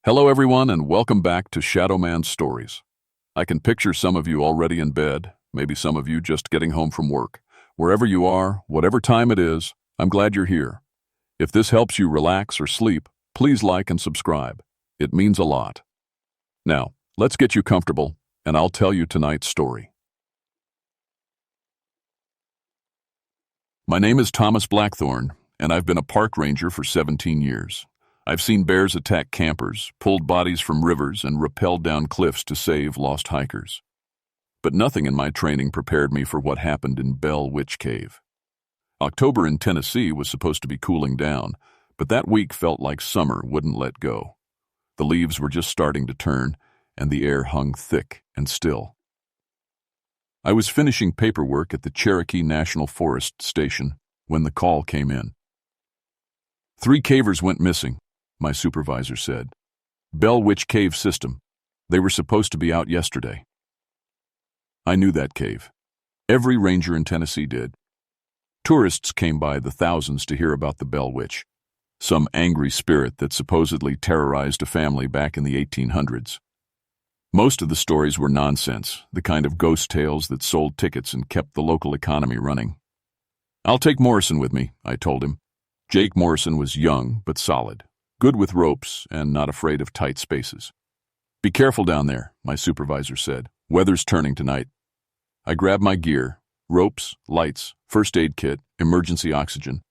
Hello everyone and welcome back to Shadow Man Stories. I can picture some of you already in bed, maybe some of you just getting home from work. Wherever you are, whatever time it is, I'm glad you're here. If this helps you relax or sleep, please like and subscribe. It means a lot. Now, let's get you comfortable, and I'll tell you tonight's story. My name is Thomas Blackthorne, and I've been a park ranger for 17 years. I've seen bears attack campers, pulled bodies from rivers, and rappelled down cliffs to save lost hikers. But nothing in my training prepared me for what happened in Bell Witch Cave. October in Tennessee was supposed to be cooling down, but that week felt like summer wouldn't let go. The leaves were just starting to turn, and the air hung thick and still. I was finishing paperwork at the Cherokee National Forest Station when the call came in. 3 cavers went missing, my supervisor said. Bell Witch Cave system. They were supposed to be out yesterday. I knew that cave. Every ranger in Tennessee did. Tourists came by the thousands to hear about the Bell Witch, some angry spirit that supposedly terrorized a family back in the 1800s. Most of the stories were nonsense, the kind of ghost tales that sold tickets and kept the local economy running. "I'll take Morrison with me," I told him. Jake Morrison was young but solid, good with ropes and not afraid of tight spaces. "Be careful down there," my supervisor said. "Weather's turning tonight." I grabbed my gear, ropes, lights, first aid kit, emergency oxygen,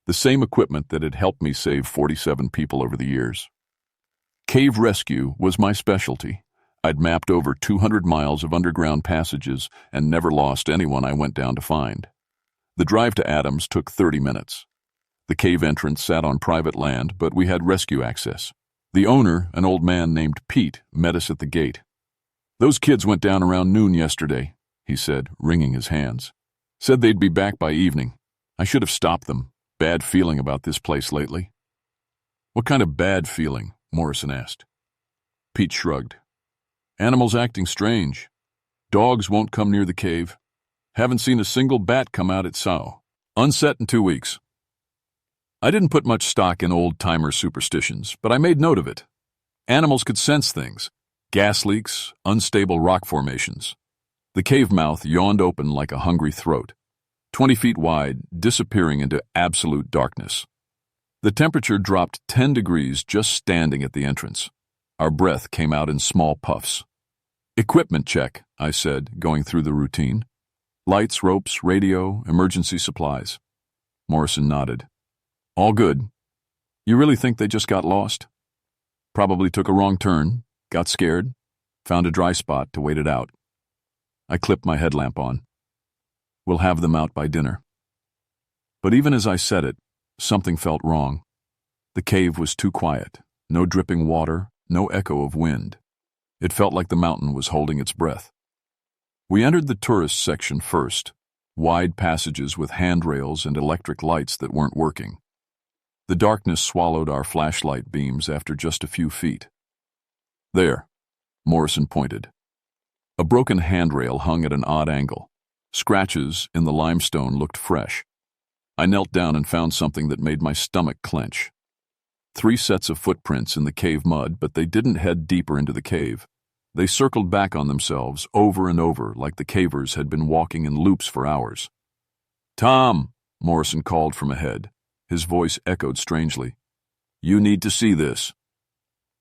the same equipment that had helped me save 47 people over the years. Cave rescue was my specialty. I'd mapped over 200 miles of underground passages and never lost anyone I went down to find. The drive to Adams took 30 minutes. The cave entrance sat on private land, but we had rescue access. The owner, an old man named Pete, met us at the gate. "Those kids went down around noon yesterday," he said, wringing his hands. "Said they'd be back by evening. I should have stopped them. Bad feeling about this place lately." "What kind of bad feeling?" Morrison asked. Pete shrugged. "Animals acting strange. Dogs won't come near the cave. Haven't seen a single bat come out at sow. Unset in 2 weeks." I didn't put much stock in old-timer superstitions, but I made note of it. Animals could sense things: gas leaks, unstable rock formations. The cave mouth yawned open like a hungry throat, 20 feet wide, disappearing into absolute darkness. The temperature dropped 10 degrees just standing at the entrance. Our breath came out in small puffs. "Equipment check," I said, going through the routine. "Lights, ropes, radio, emergency supplies." Morrison nodded. "All good. You really think they just got lost? Probably took a wrong turn, got scared, found a dry spot to wait it out." I clipped my headlamp on. "We'll have them out by dinner." But even as I said it, something felt wrong. The cave was too quiet. No dripping water, no echo of wind. It felt like the mountain was holding its breath. We entered the tourist section first, wide passages with handrails and electric lights that weren't working. The darkness swallowed our flashlight beams after just a few feet. "There," Morrison pointed. A broken handrail hung at an odd angle. Scratches in the limestone looked fresh. I knelt down and found something that made my stomach clench. 3 sets of footprints in the cave mud, but they didn't head deeper into the cave. They circled back on themselves over and over like the cavers had been walking in loops for hours. "Tom," Morrison called from ahead. His voice echoed strangely. "You need to see this."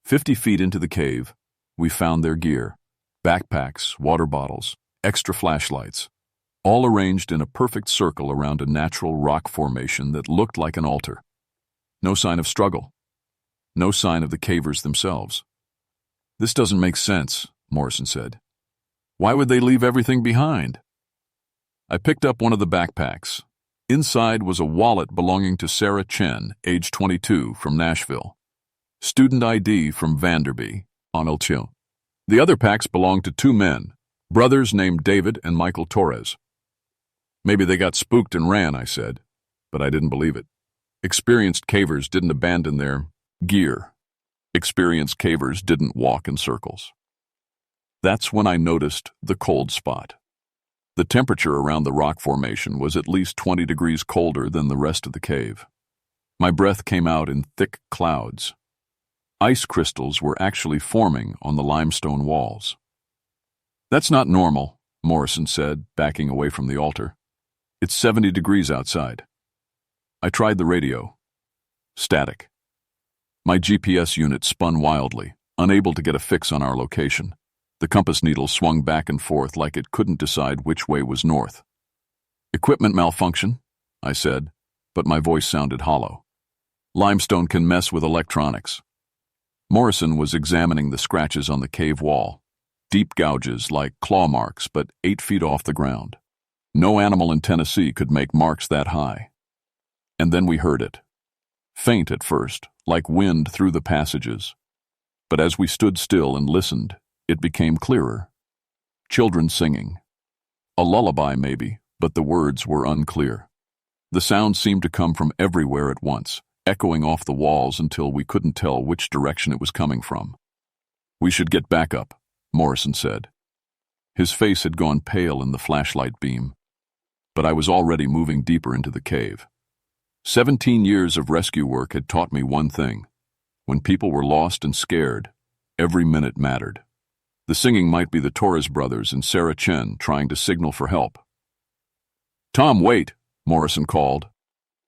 50 feet into the cave, we found their gear: backpacks, water bottles, extra flashlights, all arranged in a perfect circle around a natural rock formation that looked like an altar. No sign of struggle. No sign of the cavers themselves. "This doesn't make sense," Morrison said. "Why would they leave everything behind?" I picked up one of the backpacks. Inside was a wallet belonging to Sarah Chen, age 22, from Nashville. Student ID from Vanderby, on El Chill. The other packs belonged to 2 men, brothers named David and Michael Torres. "Maybe they got spooked and ran," I said, but I didn't believe it. Experienced cavers didn't abandon their gear. Experienced cavers didn't walk in circles. That's when I noticed the cold spot. The temperature around the rock formation was at least 20 degrees colder than the rest of the cave. My breath came out in thick clouds. Ice crystals were actually forming on the limestone walls. "That's not normal," Morrison said, backing away from the altar. "It's 70 degrees outside." I tried the radio. Static. My GPS unit spun wildly, unable to get a fix on our location. The compass needle swung back and forth like it couldn't decide which way was north. "Equipment malfunction," I said, but my voice sounded hollow. "Limestone can mess with electronics." Morrison was examining the scratches on the cave wall. Deep gouges like claw marks, but 8 feet off the ground. No animal in Tennessee could make marks that high. And then we heard it. Faint at first, like wind through the passages. But as we stood still and listened, it became clearer. Children singing. A lullaby, maybe, but the words were unclear. The sound seemed to come from everywhere at once, echoing off the walls until we couldn't tell which direction it was coming from. "We should get back up," Morrison said. His face had gone pale in the flashlight beam, but I was already moving deeper into the cave. 17 years of rescue work had taught me one thing. When people were lost and scared, every minute mattered. The singing might be the Torres brothers and Sarah Chen trying to signal for help. "Tom, wait," Morrison called.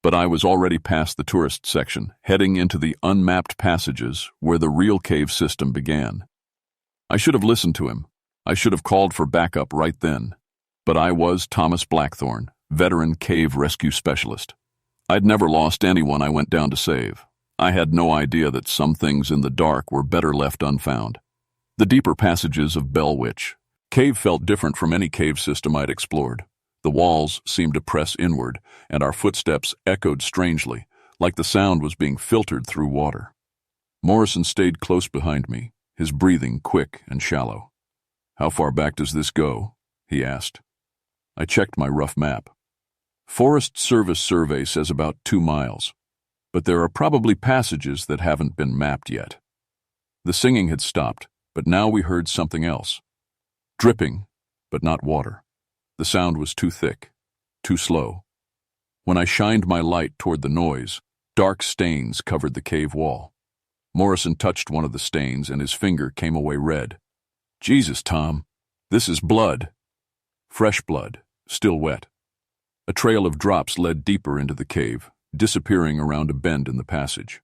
But I was already past the tourist section, heading into the unmapped passages where the real cave system began. I should have listened to him. I should have called for backup right then. But I was Thomas Blackthorne, veteran cave rescue specialist. I'd never lost anyone I went down to save. I had no idea that some things in the dark were better left unfound. The deeper passages of Bell Witch. Cave felt different from any cave system I'd explored. The walls seemed to press inward, and our footsteps echoed strangely, like the sound was being filtered through water. Morrison stayed close behind me, his breathing quick and shallow. "How far back does this go?" he asked. I checked my rough map. Forest Service survey says about 2 miles, but there are probably passages that haven't been mapped yet. The singing had stopped, but now we heard something else. Dripping, but not water. The sound was too thick, too slow. When I shined my light toward the noise, dark stains covered the cave wall. Morrison touched one of the stains and his finger came away red. "Jesus, Tom, this is blood." Fresh blood, still wet. A trail of drops led deeper into the cave, disappearing around a bend in the passage.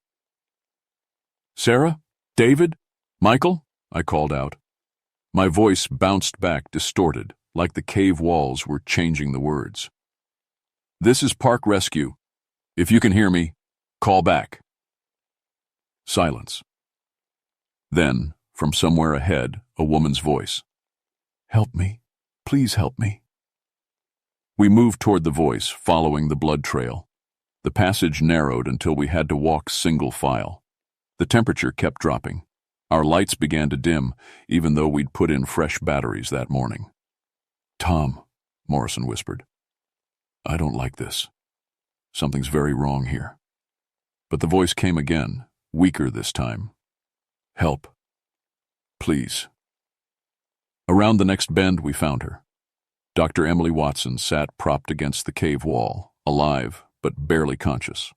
"Sarah? David? Michael?" I called out. My voice bounced back distorted, like the cave walls were changing the words. "This is Park Rescue. If you can hear me, call back." Silence. Then, from somewhere ahead, a woman's voice. "Help me. Please help me." We moved toward the voice, following the blood trail. The passage narrowed until we had to walk single file. The temperature kept dropping. Our lights began to dim, even though we'd put in fresh batteries that morning. "Tom," Morrison whispered. "I don't like this. Something's very wrong here." But the voice came again, weaker this time. "Help. Please." Around the next bend, we found her. Dr. Emily Watson sat propped against the cave wall, alive but barely conscious.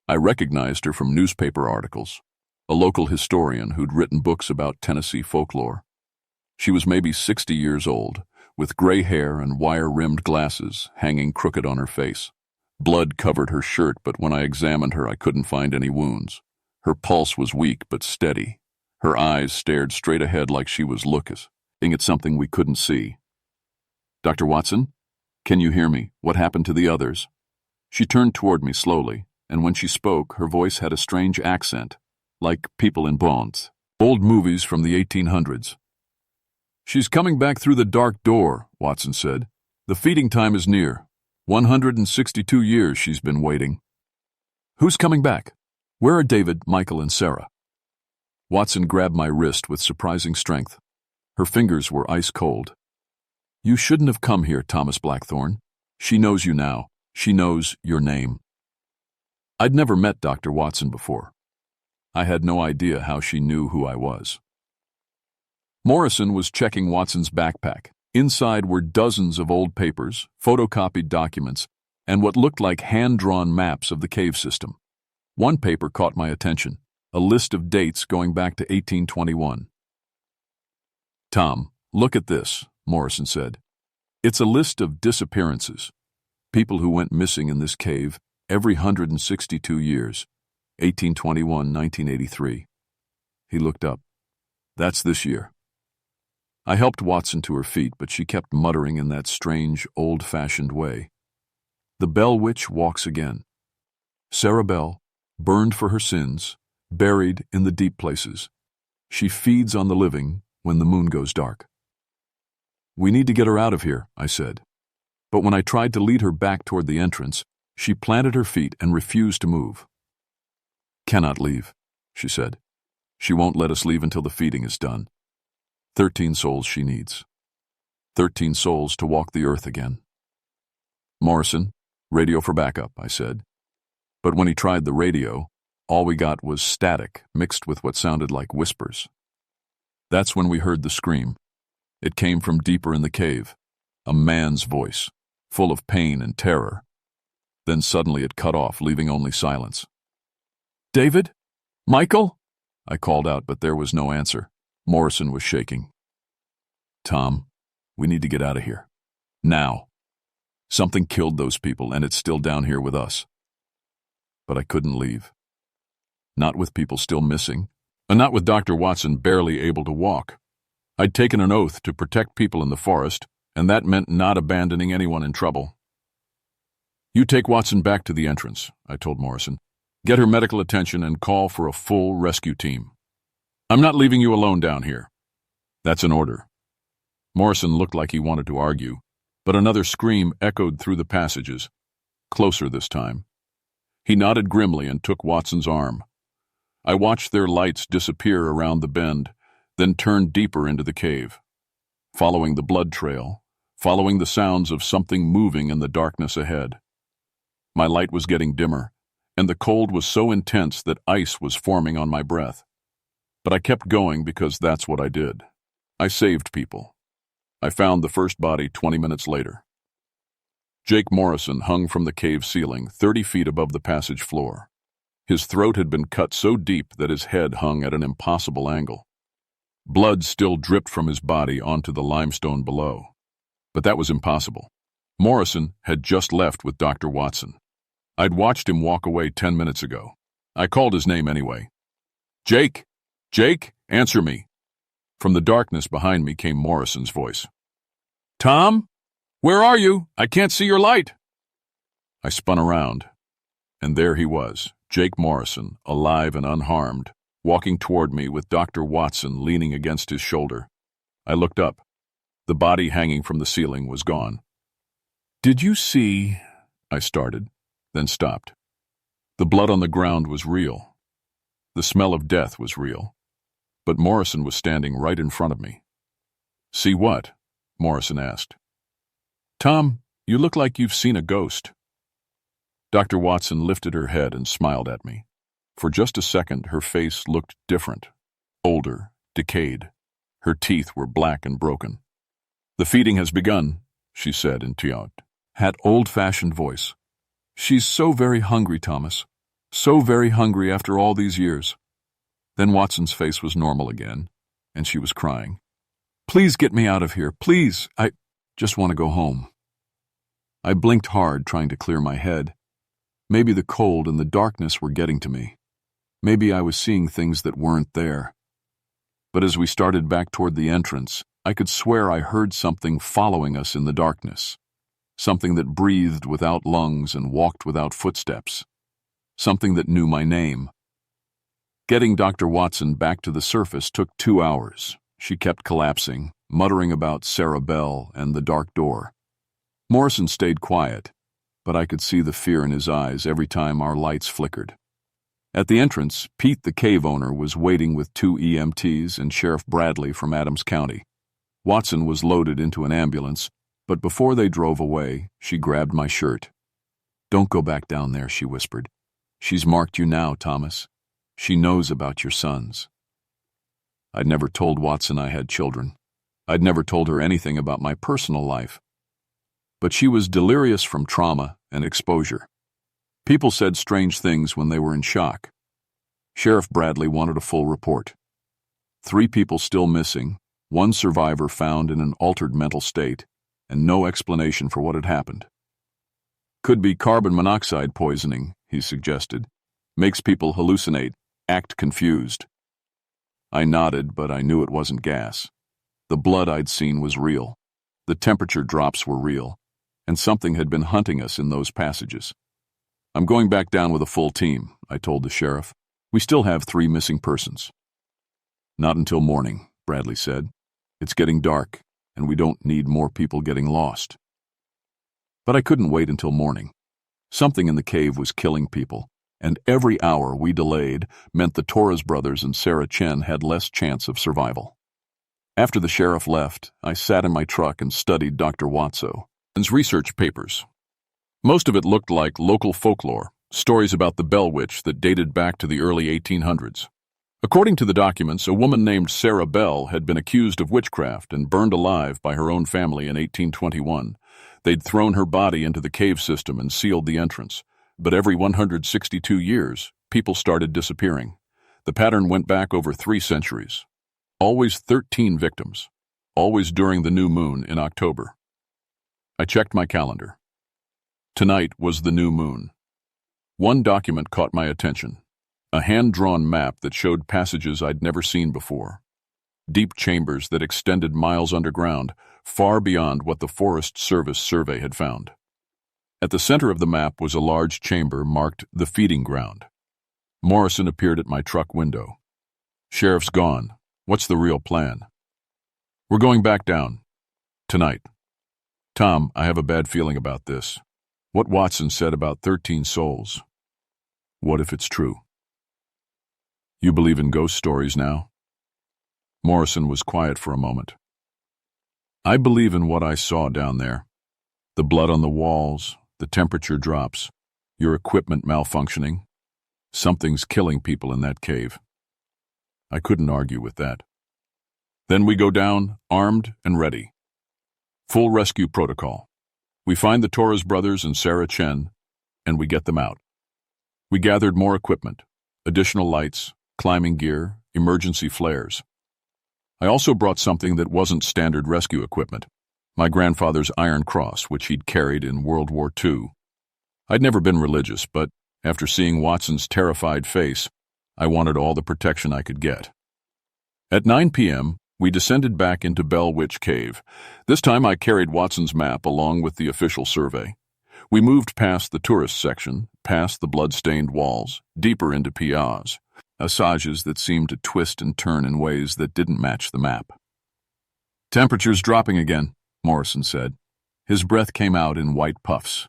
I recognized her from newspaper articles, a local historian who'd written books about Tennessee folklore. She was maybe 60 years old, with gray hair and wire-rimmed glasses hanging crooked on her face. Blood covered her shirt, but when I examined her, I couldn't find any wounds. Her pulse was weak but steady. Her eyes stared straight ahead like she was looking at something we couldn't see. "Dr. Watson, can you hear me? What happened to the others?" She turned toward me slowly, and when she spoke, her voice had a strange accent, like people in bonds. Old movies from the 1800s. "She's coming back through the dark door," Watson said. "The feeding time is near. 162 years she's been waiting." "Who's coming back? Where are David, Michael, and Sarah?" Watson grabbed my wrist with surprising strength. Her fingers were ice cold. "You shouldn't have come here, Thomas Blackthorne. She knows you now. She knows your name." I'd never met Dr. Watson before. I had no idea how she knew who I was. Morrison was checking Watson's backpack. Inside were dozens of old papers, photocopied documents, and what looked like hand-drawn maps of the cave system. One paper caught my attention, a list of dates going back to 1821. "Tom, look at this," Morrison said. "It's a list of disappearances. People who went missing in this cave every 162 years, 1821, 1983. He looked up. "That's this year." I helped Watson to her feet, but she kept muttering in that strange, old-fashioned way. "The Bell Witch walks again. Sarah Bell, burned for her sins, buried in the deep places. She feeds on the living when the moon goes dark." "We need to get her out of here," I said. But when I tried to lead her back toward the entrance, she planted her feet and refused to move. "Cannot leave," she said. "She won't let us leave until the feeding is done. 13 souls she needs. 13 souls to walk the earth again." "Morrison, radio for backup," I said. But when he tried the radio, all we got was static mixed with what sounded like whispers. That's when we heard the scream. It came from deeper in the cave, a man's voice, full of pain and terror. Then suddenly it cut off, leaving only silence. "David? Michael?" I called out, but there was no answer. Morrison was shaking. "Tom, we need to get out of here. Now. Something killed those people, and it's still down here with us." But I couldn't leave. Not with people still missing, and not with Dr. Watson barely able to walk. I'd taken an oath to protect people in the forest, and that meant not abandoning anyone in trouble. "You take Watson back to the entrance," I told Morrison. "Get her medical attention and call for a full rescue team. I'm not leaving you alone down here." "That's an order." Morrison looked like he wanted to argue, but another scream echoed through the passages, closer this time. He nodded grimly and took Watson's arm. I watched their lights disappear around the bend, then turned deeper into the cave. Following the blood trail, following the sounds of something moving in the darkness ahead. My light was getting dimmer, and the cold was so intense that ice was forming on my breath. But I kept going because that's what I did. I saved people. I found the first body 20 minutes later. Jake Morrison hung from the cave ceiling 30 feet above the passage floor. His throat had been cut so deep that his head hung at an impossible angle. Blood still dripped from his body onto the limestone below. But that was impossible. Morrison had just left with Dr. Watson. I'd watched him walk away 10 minutes ago. I called his name anyway. "Jake! Jake, answer me!" From the darkness behind me came Morrison's voice. "Tom? Where are you? I can't see your light." I spun around, and there he was, Jake Morrison, alive and unharmed, walking toward me with Dr. Watson leaning against his shoulder. I looked up. The body hanging from the ceiling was gone. "Did you see?" I started, then stopped. The blood on the ground was real. The smell of death was real. But Morrison was standing right in front of me. "See what?" Morrison asked. "Tom, you look like you've seen a ghost." Dr. Watson lifted her head and smiled at me. For just a second, her face looked different, older, decayed. Her teeth were black and broken. "The feeding has begun," she said in that old-fashioned voice. "She's so very hungry, Thomas. So very hungry after all these years." Then Watson's face was normal again, and she was crying. "Please get me out of here, please. I just want to go home." I blinked hard, trying to clear my head. Maybe the cold and the darkness were getting to me. Maybe I was seeing things that weren't there. But as we started back toward the entrance, I could swear I heard something following us in the darkness. Something that breathed without lungs and walked without footsteps. Something that knew my name. Getting Dr. Watson back to the surface took 2 hours. She kept collapsing, muttering about Sarah Bell and the dark door. Morrison stayed quiet, but I could see the fear in his eyes every time our lights flickered. At the entrance, Pete, the cave owner, was waiting with 2 EMTs and Sheriff Bradley from Adams County. Watson was loaded into an ambulance, but before they drove away, she grabbed my shirt. "Don't go back down there," she whispered. "She's marked you now, Thomas. She knows about your sons." I'd never told Watson I had children. I'd never told her anything about my personal life. But she was delirious from trauma and exposure. People said strange things when they were in shock. Sheriff Bradley wanted a full report. 3 people still missing, 1 survivor found in an altered mental state, and no explanation for what had happened. Could be carbon monoxide poisoning, he suggested. Makes people hallucinate, act confused. I nodded, but I knew it wasn't gas. The blood I'd seen was real. The temperature drops were real, and something had been hunting us in those passages. I'm going back down with a full team, I told the sheriff. We still have 3 missing persons. Not until morning, Bradley said. It's getting dark, and we don't need more people getting lost. But I couldn't wait until morning. Something in the cave was killing people, and every hour we delayed meant the Torres brothers and Sarah Chen had less chance of survival. After the sheriff left, I sat in my truck and studied Dr. Watson's research papers. Most of it looked like local folklore, stories about the Bell Witch that dated back to the early 1800s. According to the documents, a woman named Sarah Bell had been accused of witchcraft and burned alive by her own family in 1821. They'd thrown her body into the cave system and sealed the entrance. But every 162 years, people started disappearing. The pattern went back over 3 centuries. Always 13 victims. Always during the new moon in October. I checked my calendar. Tonight was the new moon. One document caught my attention. A hand-drawn map that showed passages I'd never seen before. Deep chambers that extended miles underground, far beyond what the Forest Service survey had found. At the center of the map was a large chamber marked the feeding ground. Morrison appeared at my truck window. Sheriff's gone. What's the real plan? We're going back down. Tonight. Tom, I have a bad feeling about this. What Watson said about 13 souls. What if it's true? You believe in ghost stories now? Morrison was quiet for a moment. I believe in what I saw down there. The blood on the walls, the temperature drops, your equipment malfunctioning. Something's killing people in that cave. I couldn't argue with that. Then we go down, armed and ready. Full rescue protocol. We find the Torres brothers and Sarah Chen, and we get them out. We gathered more equipment, additional lights, climbing gear, emergency flares. I also brought something that wasn't standard rescue equipment, my grandfather's Iron Cross, which he'd carried in World War II. I'd never been religious, but after seeing Watson's terrified face, I wanted all the protection I could get. At 9 p.m., we descended back into Bell Witch Cave. This time I carried Watson's map along with the official survey. We moved past the tourist section, past the blood-stained walls, deeper into piazzas, passages that seemed to twist and turn in ways that didn't match the map. Temperature's dropping again, Morrison said. His breath came out in white puffs.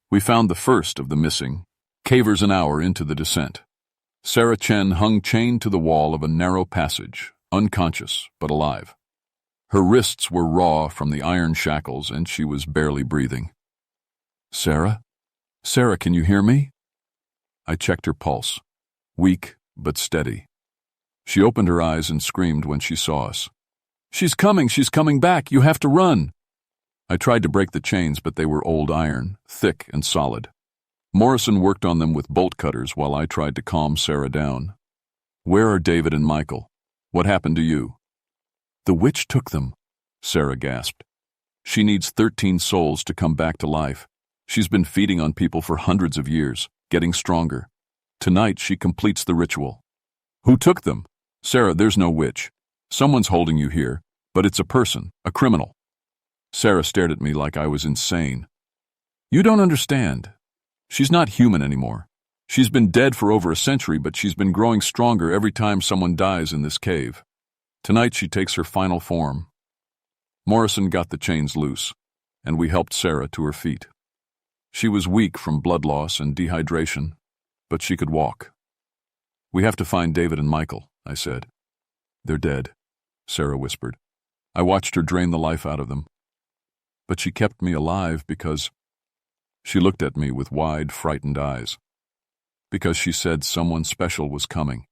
We found the first of the missing, cavers an hour into the descent. Sarah Chen hung chained to the wall of a narrow passage, unconscious but alive. Her wrists were raw from the iron shackles and she was barely breathing. Sarah? Sarah, can you hear me? I checked her pulse. Weak but steady. She opened her eyes and screamed when she saw us. She's coming back, you have to run. I tried to break the chains, but they were old iron, thick and solid. Morrison worked on them with bolt cutters while I tried to calm Sarah down. Where are David and Michael? What happened to you? The witch took them, Sarah gasped. She needs 13 souls to come back to life. She's been feeding on people for hundreds of years, getting stronger. Tonight she completes the ritual. Who took them? Sarah, there's no witch. Someone's holding you here, but it's a person, a criminal. Sarah stared at me like I was insane. You don't understand. She's not human anymore. She's been dead for over a century, but she's been growing stronger every time someone dies in this cave. Tonight she takes her final form. Morrison got the chains loose, and we helped Sarah to her feet. She was weak from blood loss and dehydration, but she could walk. We have to find David and Michael, I said. They're dead, Sarah whispered. I watched her drain the life out of them. But she kept me alive because... She looked at me with wide, frightened eyes. Because she said someone special was coming.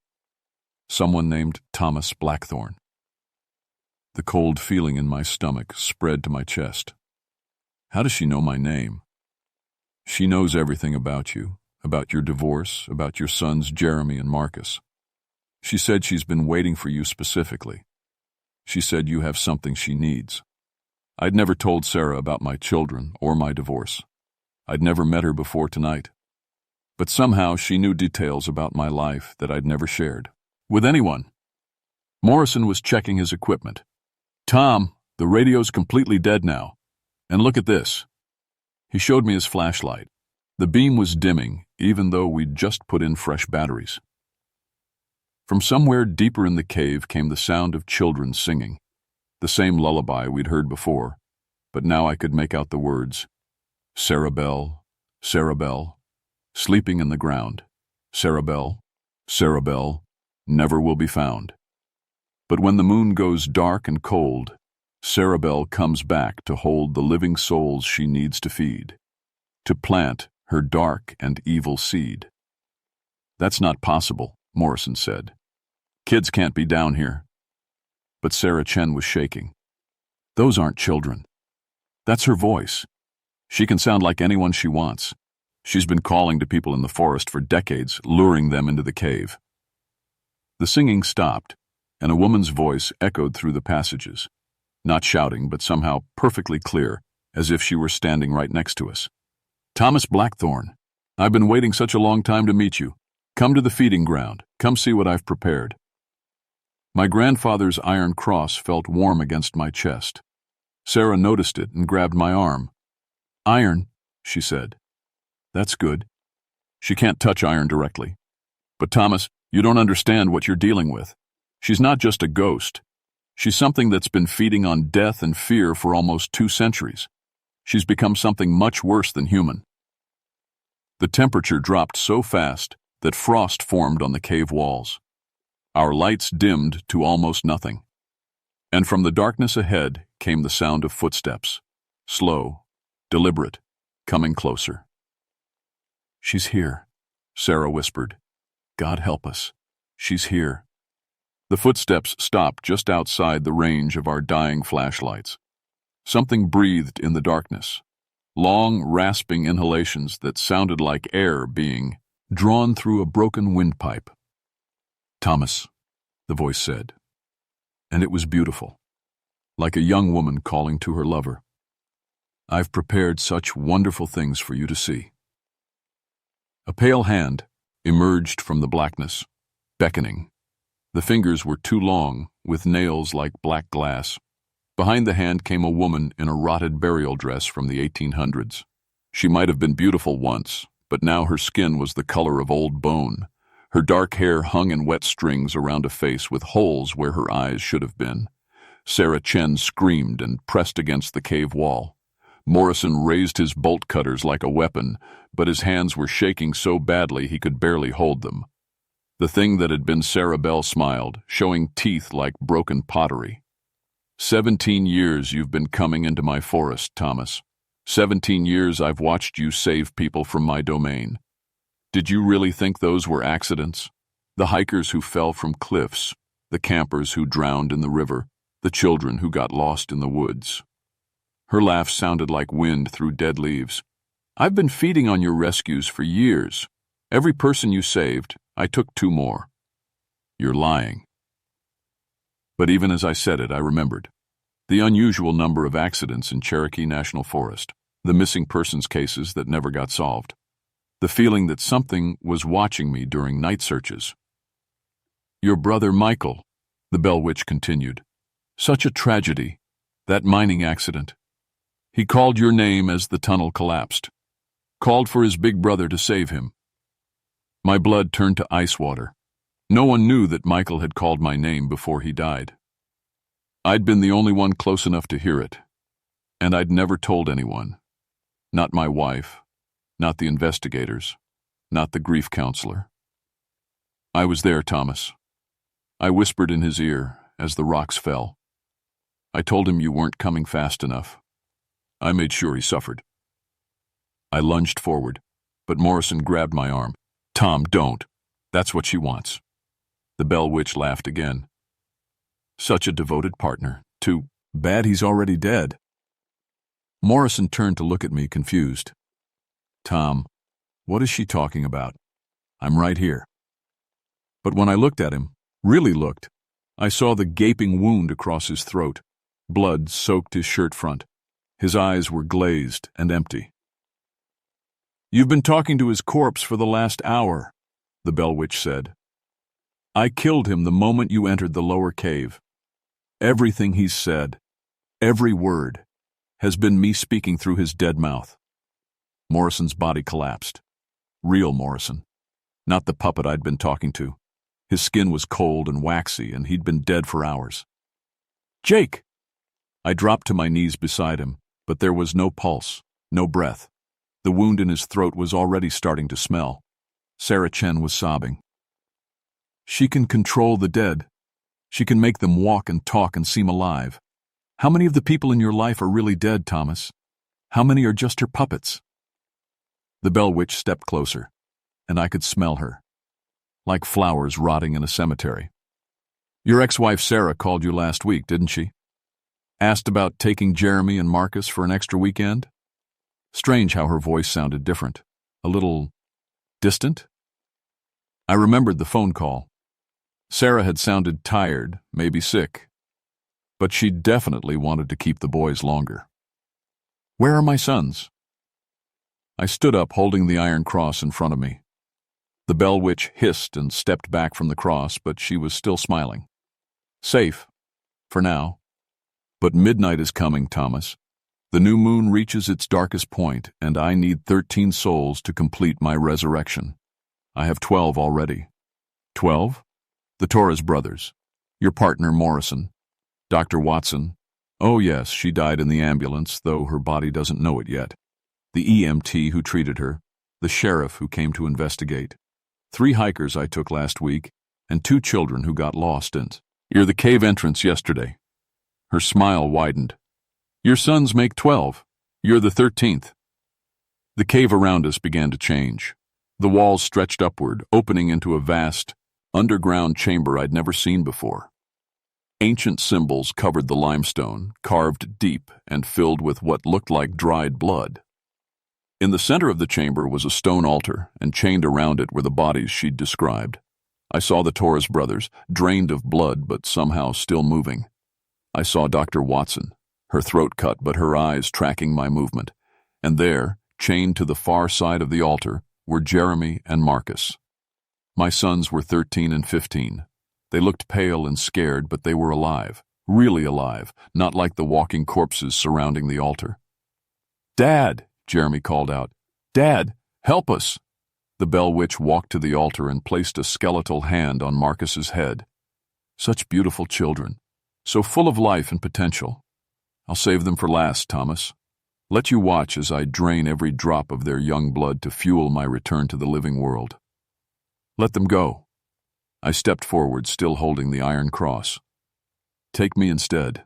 Someone named Thomas Blackthorne. The cold feeling in my stomach spread to my chest. How does she know my name? She knows everything about you, about your divorce, about your sons Jeremy and Marcus. She said she's been waiting for you specifically. She said you have something she needs. I'd never told Sarah about my children or my divorce. I'd never met her before tonight. But somehow she knew details about my life that I'd never shared with anyone. Morrison was checking his equipment. "Tom, the radio's completely dead now. And look at this." He showed me his flashlight. The beam was dimming, even though we'd just put in fresh batteries. From somewhere deeper in the cave came the sound of children singing, the same lullaby we'd heard before, but now I could make out the words, Sarah Bell, sleeping in the ground, Sarah Bell, never will be found. But when the moon goes dark and cold, Sarah Bell comes back to hold the living souls she needs to feed, to plant her dark and evil seed. "That's not possible," Morrison said. "Kids can't be down here." But Sarah Chen was shaking. "Those aren't children. That's her voice. She can sound like anyone she wants. She's been calling to people in the forest for decades, luring them into the cave." The singing stopped, and a woman's voice echoed through the passages, not shouting, but somehow perfectly clear, as if she were standing right next to us. "Thomas Blackthorne, I've been waiting such a long time to meet you. Come to the feeding ground. Come see what I've prepared." My grandfather's iron cross felt warm against my chest. Sarah noticed it and grabbed my arm. "Iron," she said. "That's good. She can't touch iron directly. But Thomas, you don't understand what you're dealing with. She's not just a ghost. She's something that's been feeding on death and fear for almost 2 centuries. She's become something much worse than human." The temperature dropped so fast that frost formed on the cave walls. Our lights dimmed to almost nothing. And from the darkness ahead came the sound of footsteps, slow, deliberate, coming closer. "She's here," Sarah whispered. "God help us. She's here." The footsteps stopped just outside the range of our dying flashlights. Something breathed in the darkness, long, rasping inhalations that sounded like air being drawn through a broken windpipe. "Thomas," the voice said, and it was beautiful, like a young woman calling to her lover. "I've prepared such wonderful things for you to see." A pale hand emerged from the blackness, beckoning. The fingers were too long, with nails like black glass. Behind the hand came a woman in a rotted burial dress from the 1800s. She might have been beautiful once, but now her skin was the color of old bone. Her dark hair hung in wet strings around a face with holes where her eyes should have been. Sarah Chen screamed and pressed against the cave wall. Morrison raised his bolt cutters like a weapon, but his hands were shaking so badly he could barely hold them. The thing that had been Sarah Bell smiled, showing teeth like broken pottery. 17 years you've been coming into my forest, Thomas. 17 years I've watched you save people from my domain. Did you really think those were accidents? The hikers who fell from cliffs, the campers who drowned in the river, the children who got lost in the woods. Her laugh sounded like wind through dead leaves. I've been feeding on your rescues for years. Every person you saved, I took 2 more. You're lying. But even as I said it, I remembered. The unusual number of accidents in Cherokee National Forest, the missing persons cases that never got solved, the feeling that something was watching me during night searches. Your brother Michael, the Bell Witch continued. Such a tragedy, that mining accident. He called your name as the tunnel collapsed, called for his big brother to save him. My blood turned to ice water. No one knew that Michael had called my name before he died. I'd been the only one close enough to hear it, and I'd never told anyone. Not my wife, not the investigators, not the grief counselor. I was there, Thomas. I whispered in his ear as the rocks fell. I told him you weren't coming fast enough. I made sure he suffered. I lunged forward, but Morrison grabbed my arm. Tom, don't. That's what she wants. The Bell Witch laughed again. Such a devoted partner. Too bad he's already dead. Morrison turned to look at me, confused. Tom, What is she talking about? I'm right here. But when I looked at him, really looked, I saw the gaping wound across his throat. Blood soaked his shirt front. His eyes were glazed and empty. "You've been talking to his corpse for the last hour," the Bell Witch said. "I killed him the moment you entered the lower cave. Everything he's said, every word, has been me speaking through his dead mouth." Morrison's body collapsed. Real Morrison, not the puppet I'd been talking to. His skin was cold and waxy, and he'd been dead for hours. "Jake!" I dropped to my knees beside him, but there was no pulse, no breath. The wound in his throat was already starting to smell. Sarah Chen was sobbing. "She can control the dead. She can make them walk and talk and seem alive. How many of the people in your life are really dead, Thomas? How many are just her puppets?" The Bell Witch stepped closer, and I could smell her, like flowers rotting in a cemetery. "Your ex-wife Sarah called you last week, didn't she? Asked about taking Jeremy and Marcus for an extra weekend?" Strange how her voice sounded different, a little distant. I remembered the phone call. Sarah had sounded tired, maybe sick, but she definitely wanted to keep the boys longer. "Where are my sons?" I stood up, holding the iron cross in front of me. The Bell Witch hissed and stepped back from the cross, but she was still smiling. "Safe, for now. But midnight is coming, Thomas. The new moon reaches its darkest point, and I need 13 souls to complete my resurrection. I have 12 already." 12? "The Torres brothers. Your partner, Morrison. Dr. Watson. Oh yes, she died in the ambulance, though her body doesn't know it yet. The EMT who treated her. The sheriff who came to investigate. 3 hikers I took last week, and 2 children who got lost and... You're the cave entrance yesterday." Her smile widened. "Your sons make 12. You're the 13th. The cave around us began to change. The walls stretched upward, opening into a vast, underground chamber I'd never seen before. Ancient symbols covered the limestone, carved deep and filled with what looked like dried blood. In the center of the chamber was a stone altar, and chained around it were the bodies she'd described. I saw the Torres brothers, drained of blood but somehow still moving. I saw Dr. Watson, her throat cut but her eyes tracking my movement, and there, chained to the far side of the altar, were Jeremy and Marcus. My sons were 13 and 15. They looked pale and scared, but they were alive, really alive, not like the walking corpses surrounding the altar. "Dad!" Jeremy called out. "Dad, help us!" The Bell Witch walked to the altar and placed a skeletal hand on Marcus's head. Such beautiful children, so full of life and potential. "I'll save them for last, Thomas. Let you watch as I drain every drop of their young blood to fuel my return to the living world. Let them go." I stepped forward, still holding the iron cross. "Take me instead.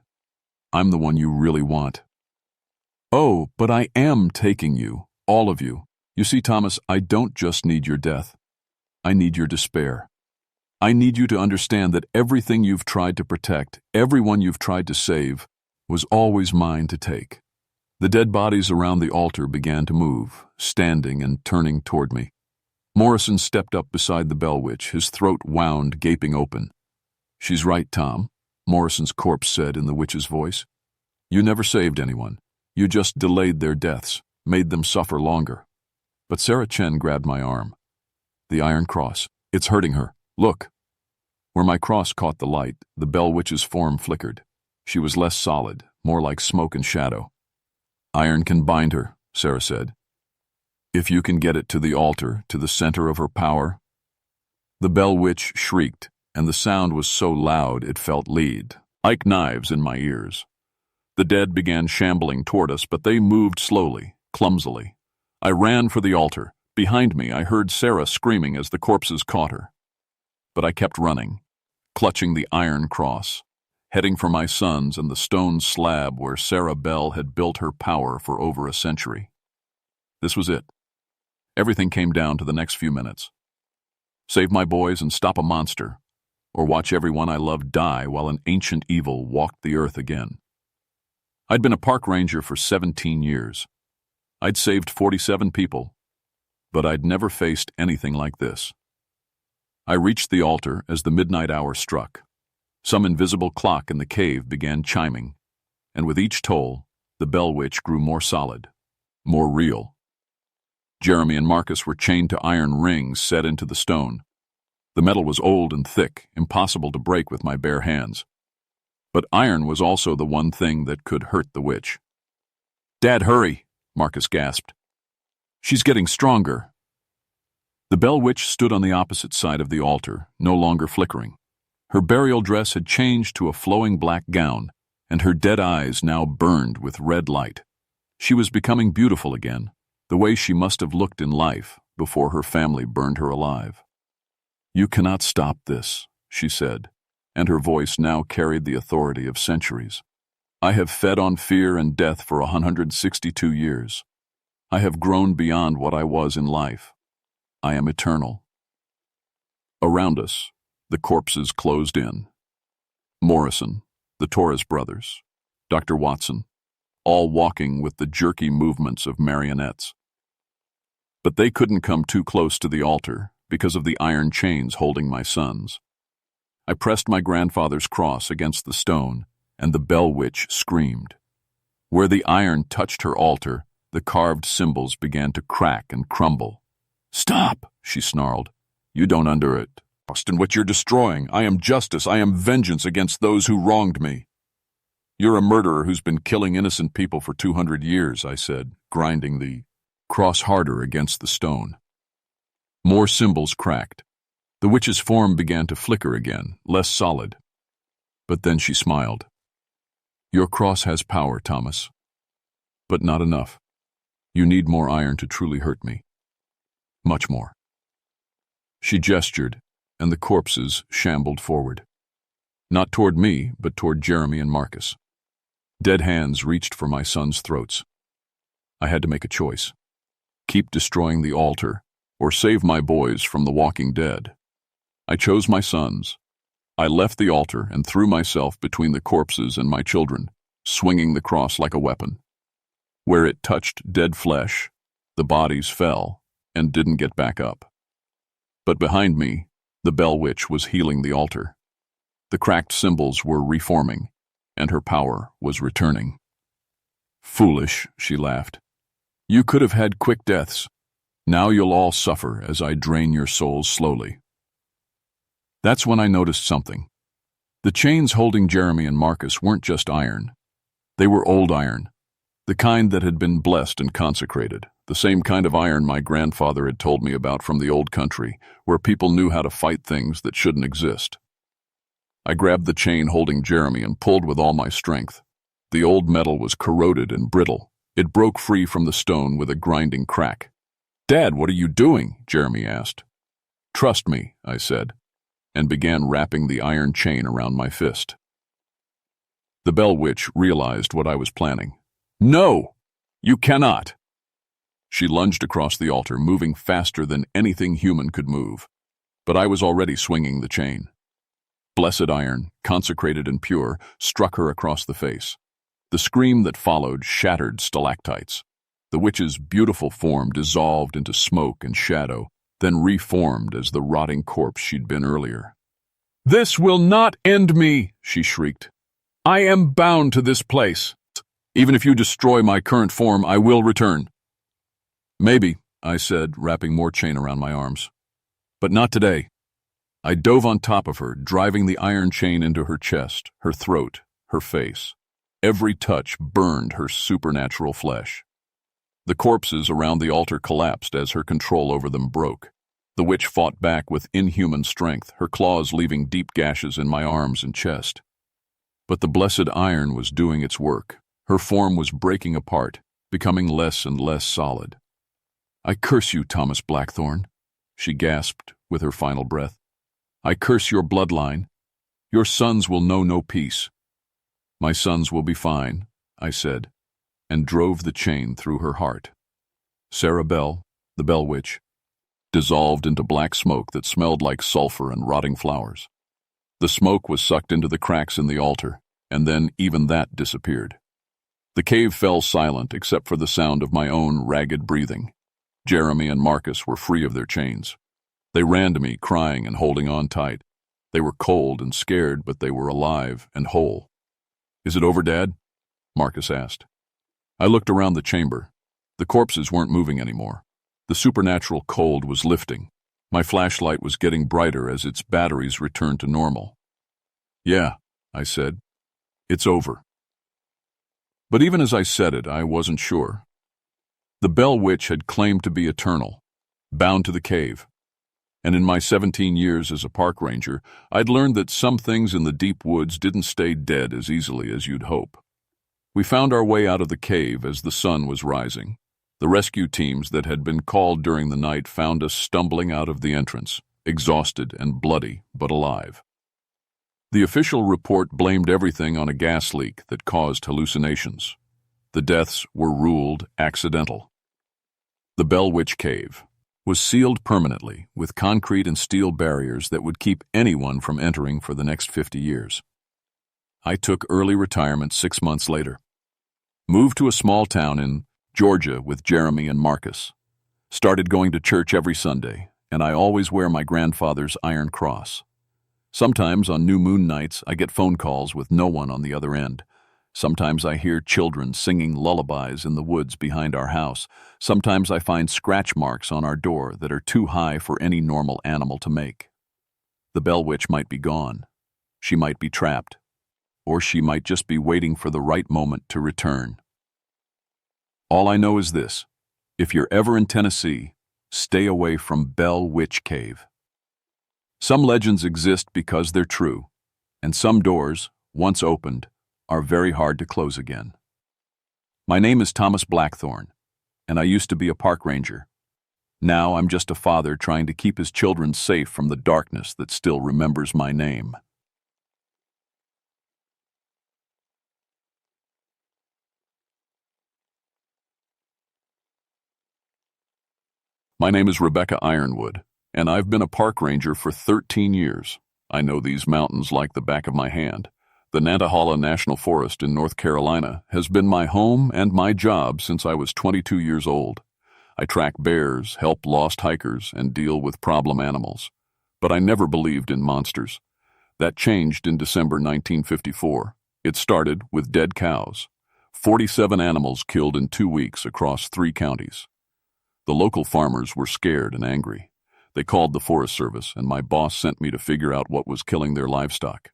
I'm the one you really want." "Oh, but I am taking you, all of you. You see, Thomas, I don't just need your death. I need your despair. I need you to understand that everything you've tried to protect, everyone you've tried to save, was always mine to take." The dead bodies around the altar began to move, standing and turning toward me. Morrison stepped up beside the Bell Witch, his throat wound, gaping open. "She's right, Tom," Morrison's corpse said in the witch's voice. "You never saved anyone. You just delayed their deaths, made them suffer longer." But Sarah Chen grabbed my arm. "The iron cross. It's hurting her. Look." Where my cross caught the light, the Bell Witch's form flickered. She was less solid, more like smoke and shadow. "Iron can bind her," Sarah said. "If you can get it to the altar, to the center of her power." The Bell Witch shrieked, and the sound was so loud it felt lead, like knives in my ears. The dead began shambling toward us, but they moved slowly, clumsily. I ran for the altar. Behind me, I heard Sarah screaming as the corpses caught her. But I kept running, clutching the iron cross, heading for my sons and the stone slab where Sarah Bell had built her power for over a century. This was it. Everything came down to the next few minutes. Save my boys and stop a monster, or watch everyone I loved die while an ancient evil walked the earth again. I'd been a park ranger for 17 years. I'd saved 47 people. but I'd never faced anything like this. I reached the altar as the midnight hour struck. Some invisible clock in the cave began chiming, and with each toll, the bell witch grew more solid, more real. Jeremy and Marcus were chained to iron rings set into the stone. The metal was old and thick, impossible to break with my bare hands. But iron was also the one thing that could hurt the witch. "Dad, hurry," Marcus gasped. "She's getting stronger." The bell witch stood on the opposite side of the altar, no longer flickering. Her burial dress had changed to a flowing black gown, and her dead eyes now burned with red light. She was becoming beautiful again, the way she must have looked in life before her family burned her alive. "You cannot stop this," she said, and her voice now carried the authority of centuries. "I have fed on fear and death for 162 years. I have grown beyond what I was in life. I am eternal." Around us, the corpses closed in. Morrison, the Torres brothers, Dr. Watson, all walking with the jerky movements of marionettes. But they couldn't come too close to the altar because of the iron chains holding my sons. I pressed my grandfather's cross against the stone, and the bell witch screamed. Where the iron touched her altar, the carved symbols began to crack and crumble. "Stop," she snarled. "You don't understand what you're destroying. I am justice. I am vengeance against those who wronged me." "You're a murderer who's been killing innocent people for 200 years, I said, grinding the cross harder against the stone. More symbols cracked. The witch's form began to flicker again, less solid. But then she smiled. "Your cross has power, Thomas. But not enough. You need more iron to truly hurt me. Much more." She gestured, and the corpses shambled forward. Not toward me, but toward Jeremy and Marcus. Dead hands reached for my sons' throats. I had to make a choice. Keep destroying the altar, or save my boys from the walking dead. I chose my sons. I left the altar and threw myself between the corpses and my children, swinging the cross like a weapon. Where it touched dead flesh, the bodies fell and didn't get back up. But behind me, the bell witch was healing the altar. The cracked symbols were reforming, and her power was returning. "Foolish," she laughed. "You could have had quick deaths. Now you'll all suffer as I drain your souls slowly." That's when I noticed something. The chains holding Jeremy and Marcus weren't just iron. They were old iron, the kind that had been blessed and consecrated, the same kind of iron my grandfather had told me about from the old country, where people knew how to fight things that shouldn't exist. I grabbed the chain holding Jeremy and pulled with all my strength. The old metal was corroded and brittle. It broke free from the stone with a grinding crack. "Dad, what are you doing?" Jeremy asked. "Trust me," I said, and began wrapping the iron chain around my fist. The bell witch realized what I was planning. "No! You cannot!" She lunged across the altar, moving faster than anything human could move. But I was already swinging the chain. Blessed iron, consecrated and pure, struck her across the face. The scream that followed shattered stalactites. The witch's beautiful form dissolved into smoke and shadow, then reformed as the rotting corpse she'd been earlier. "This will not end me," she shrieked. "I am bound to this place. Even if you destroy my current form, I will return." "Maybe," I said, wrapping more chain around my arms. "But not today." I dove on top of her, driving the iron chain into her chest, her throat, her face. Every touch burned her supernatural flesh. The corpses around the altar collapsed as her control over them broke. The witch fought back with inhuman strength, her claws leaving deep gashes in my arms and chest. But the blessed iron was doing its work. Her form was breaking apart, becoming less and less solid. "I curse you, Thomas Blackthorne," she gasped with her final breath. "I curse your bloodline. Your sons will know no peace." "My sons will be fine," I said, and drove the chain through her heart. Sarah Bell, the bell witch, dissolved into black smoke that smelled like sulfur and rotting flowers. The smoke was sucked into the cracks in the altar, and then even that disappeared. The cave fell silent except for the sound of my own ragged breathing. Jeremy and Marcus were free of their chains. They ran to me, crying and holding on tight. They were cold and scared, but they were alive and whole. "Is it over, Dad?" Marcus asked. I looked around the chamber. The corpses weren't moving anymore. The supernatural cold was lifting. My flashlight was getting brighter as its batteries returned to normal. "Yeah," I said. "It's over." But even as I said it, I wasn't sure. The Bell Witch had claimed to be eternal, bound to the cave. And in my 17 years as a park ranger, I'd learned that some things in the deep woods didn't stay dead as easily as you'd hope. We found our way out of the cave as the sun was rising. The rescue teams that had been called during the night found us stumbling out of the entrance, exhausted and bloody, but alive. The official report blamed everything on a gas leak that caused hallucinations. The deaths were ruled accidental. The Bell Witch Cave was sealed permanently with concrete and steel barriers that would keep anyone from entering for the next 50 years. I took early retirement 6 months later. Moved to a small town in Georgia with Jeremy and Marcus. Started going to church every Sunday, and I always wear my grandfather's iron cross. Sometimes on new moon nights, I get phone calls with no one on the other end. Sometimes I hear children singing lullabies in the woods behind our house. Sometimes I find scratch marks on our door that are too high for any normal animal to make. The Bell Witch might be gone. She might be trapped. Or she might just be waiting for the right moment to return. All I know is this: if you're ever in Tennessee, stay away from Bell Witch Cave. Some legends exist because they're true, and some doors, once opened, are very hard to close again. My name is Thomas Blackthorne, and I used to be a park ranger. Now I'm just a father trying to keep his children safe from the darkness that still remembers my name. My name is Rebecca Ironwood, and I've been a park ranger for 13 years. I know these mountains like the back of my hand. The Nantahala National Forest in North Carolina has been my home and my job since I was 22 years old. I track bears, help lost hikers, and deal with problem animals. But I never believed in monsters. That changed in December 1954. It started with dead cows. 47 animals killed in 2 weeks across 3 counties. The local farmers were scared and angry. They called the Forest Service, and my boss sent me to figure out what was killing their livestock.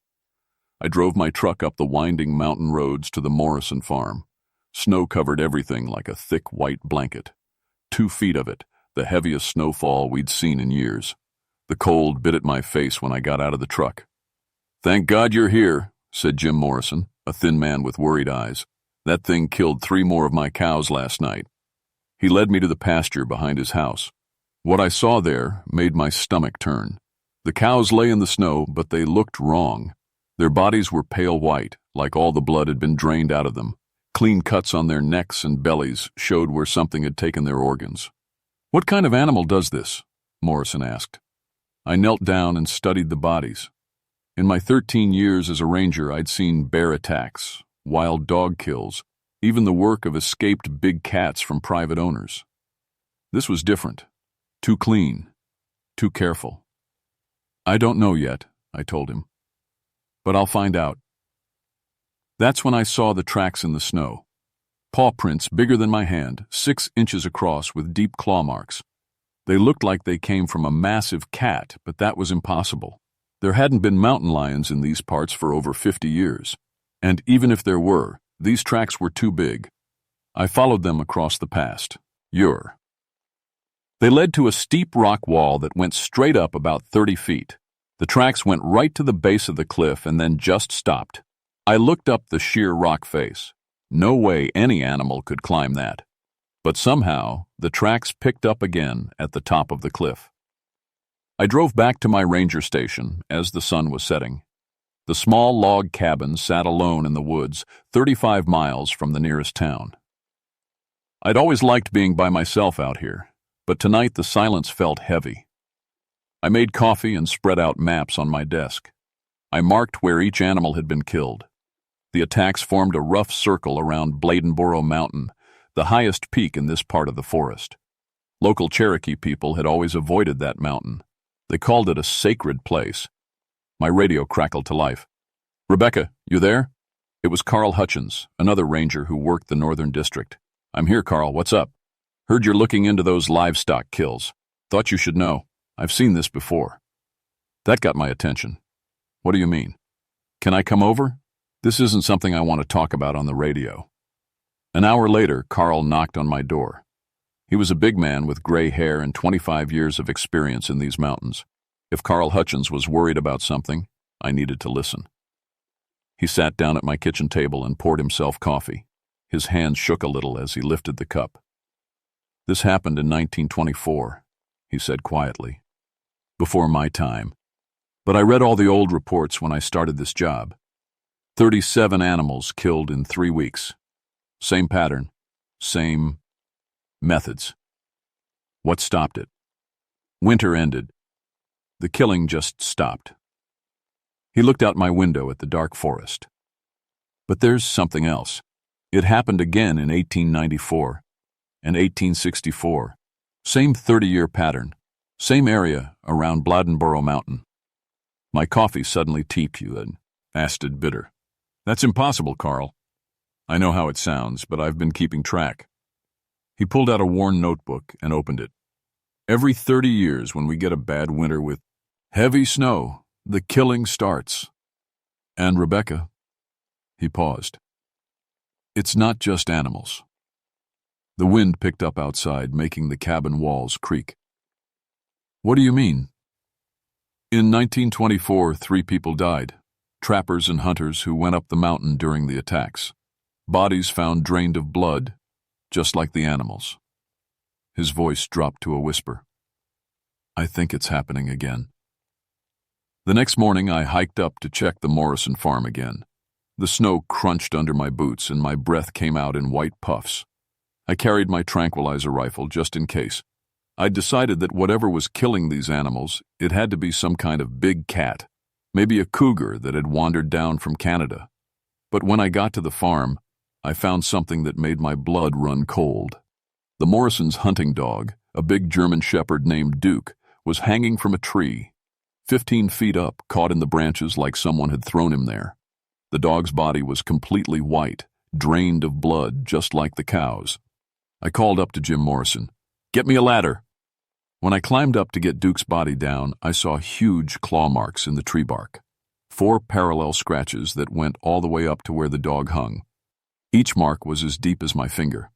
I drove my truck up the winding mountain roads to the Morrison farm. Snow covered everything like a thick white blanket. 2 feet of it, the heaviest snowfall we'd seen in years. The cold bit at my face when I got out of the truck. "Thank God you're here," said Jim Morrison, a thin man with worried eyes. "That thing killed 3 more of my cows last night." He led me to the pasture behind his house. What I saw there made my stomach turn. The cows lay in the snow, but they looked wrong. Their bodies were pale white, like all the blood had been drained out of them. Clean cuts on their necks and bellies showed where something had taken their organs. "What kind of animal does this?" Morrison asked. I knelt down and studied the bodies. In my 13 years as a ranger, I'd seen bear attacks, wild dog kills, even the work of escaped big cats from private owners. This was different. Too clean. Too careful. "I don't know yet," I told him. "But I'll find out." That's when I saw the tracks in the snow. Paw prints bigger than my hand, 6 inches across with deep claw marks. They looked like they came from a massive cat, but that was impossible. There hadn't been mountain lions in these parts for over 50 years. And even if there were, these tracks were too big. I followed them across the past. They led to a steep rock wall that went straight up about 30 feet. The tracks went right to the base of the cliff and then just stopped. I looked up the sheer rock face. No way any animal could climb that. But somehow, the tracks picked up again at the top of the cliff. I drove back to my ranger station as the sun was setting. The small log cabin sat alone in the woods, 35 miles from the nearest town. I'd always liked being by myself out here, but tonight the silence felt heavy. I made coffee and spread out maps on my desk. I marked where each animal had been killed. The attacks formed a rough circle around Bladenboro Mountain, the highest peak in this part of the forest. Local Cherokee people had always avoided that mountain. They called it a sacred place. My radio crackled to life. "Rebecca, you there?" It was Carl Hutchins, another ranger who worked the Northern District. "I'm here, Carl. What's up?" "Heard you're looking into those livestock kills. Thought you should know. I've seen this before." That got my attention. "What do you mean? Can I come over? This isn't something I want to talk about on the radio." An hour later, Carl knocked on my door. He was a big man with gray hair and 25 years of experience in these mountains. If Carl Hutchins was worried about something, I needed to listen. He sat down at my kitchen table and poured himself coffee. His hand shook a little as he lifted the cup. "This happened in 1924, he said quietly. "Before my time. But I read all the old reports when I started this job. 37 animals killed in 3 weeks. Same pattern, same methods. What stopped it? Winter ended. The killing just stopped." He looked out my window at the dark forest. "But there's something else. It happened again in 1894 and 1864. Same 30-year pattern, same area around Bladenboro Mountain." My coffee suddenly teeped and acid bitter. "That's impossible, Carl." "I know how it sounds, but I've been keeping track." He pulled out a worn notebook and opened it. "Every 30 years when we get a bad winter with heavy snow, the killing starts. And Rebecca," he paused, "it's not just animals." The wind picked up outside, making the cabin walls creak. "What do you mean?" "In 1924, 3 people died, trappers and hunters who went up the mountain during the attacks. Bodies found drained of blood, just like the animals." His voice dropped to a whisper. "I think it's happening again." The next morning, I hiked up to check the Morrison farm again. The snow crunched under my boots and my breath came out in white puffs. I carried my tranquilizer rifle just in case. I'd decided that whatever was killing these animals, it had to be some kind of big cat, maybe a cougar that had wandered down from Canada. But when I got to the farm, I found something that made my blood run cold. The Morrisons' hunting dog, a big German shepherd named Duke, was hanging from a tree, 15 feet up, caught in the branches like someone had thrown him there. The dog's body was completely white, drained of blood, just like the cow's. I called up to Jim Morrison. "Get me a ladder." When I climbed up to get Duke's body down, I saw huge claw marks in the tree bark. 4 parallel scratches that went all the way up to where the dog hung. Each mark was as deep as my finger.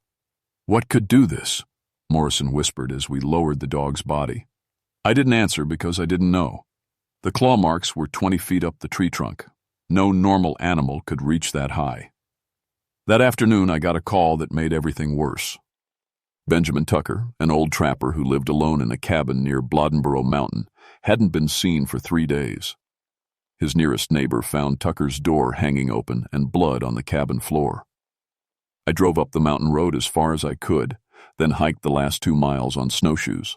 "What could do this?" Morrison whispered as we lowered the dog's body. I didn't answer because I didn't know. The claw marks were 20 feet up the tree trunk. No normal animal could reach that high. That afternoon, I got a call that made everything worse. Benjamin Tucker, an old trapper who lived alone in a cabin near Bladenboro Mountain, hadn't been seen for 3 days. His nearest neighbor found Tucker's door hanging open and blood on the cabin floor. I drove up the mountain road as far as I could, then hiked the last 2 miles on snowshoes.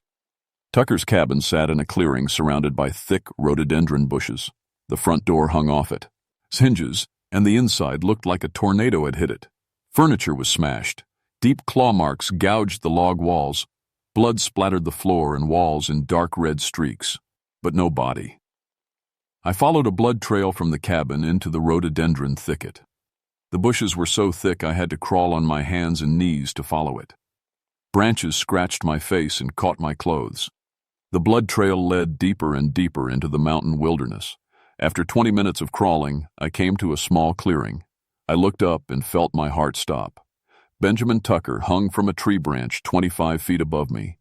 Tucker's cabin sat in a clearing surrounded by thick rhododendron bushes. The front door hung off it. Hinges, and the inside looked like a tornado had hit it. Furniture was smashed. Deep claw marks gouged the log walls. Blood splattered the floor and walls in dark red streaks, but no body. I followed a blood trail from the cabin into the rhododendron thicket. The bushes were so thick I had to crawl on my hands and knees to follow it. Branches scratched my face and caught my clothes. The blood trail led deeper and deeper into the mountain wilderness. After 20 minutes of crawling, I came to a small clearing. I looked up and felt my heart stop. Benjamin Tucker hung from a tree branch 25 feet above me.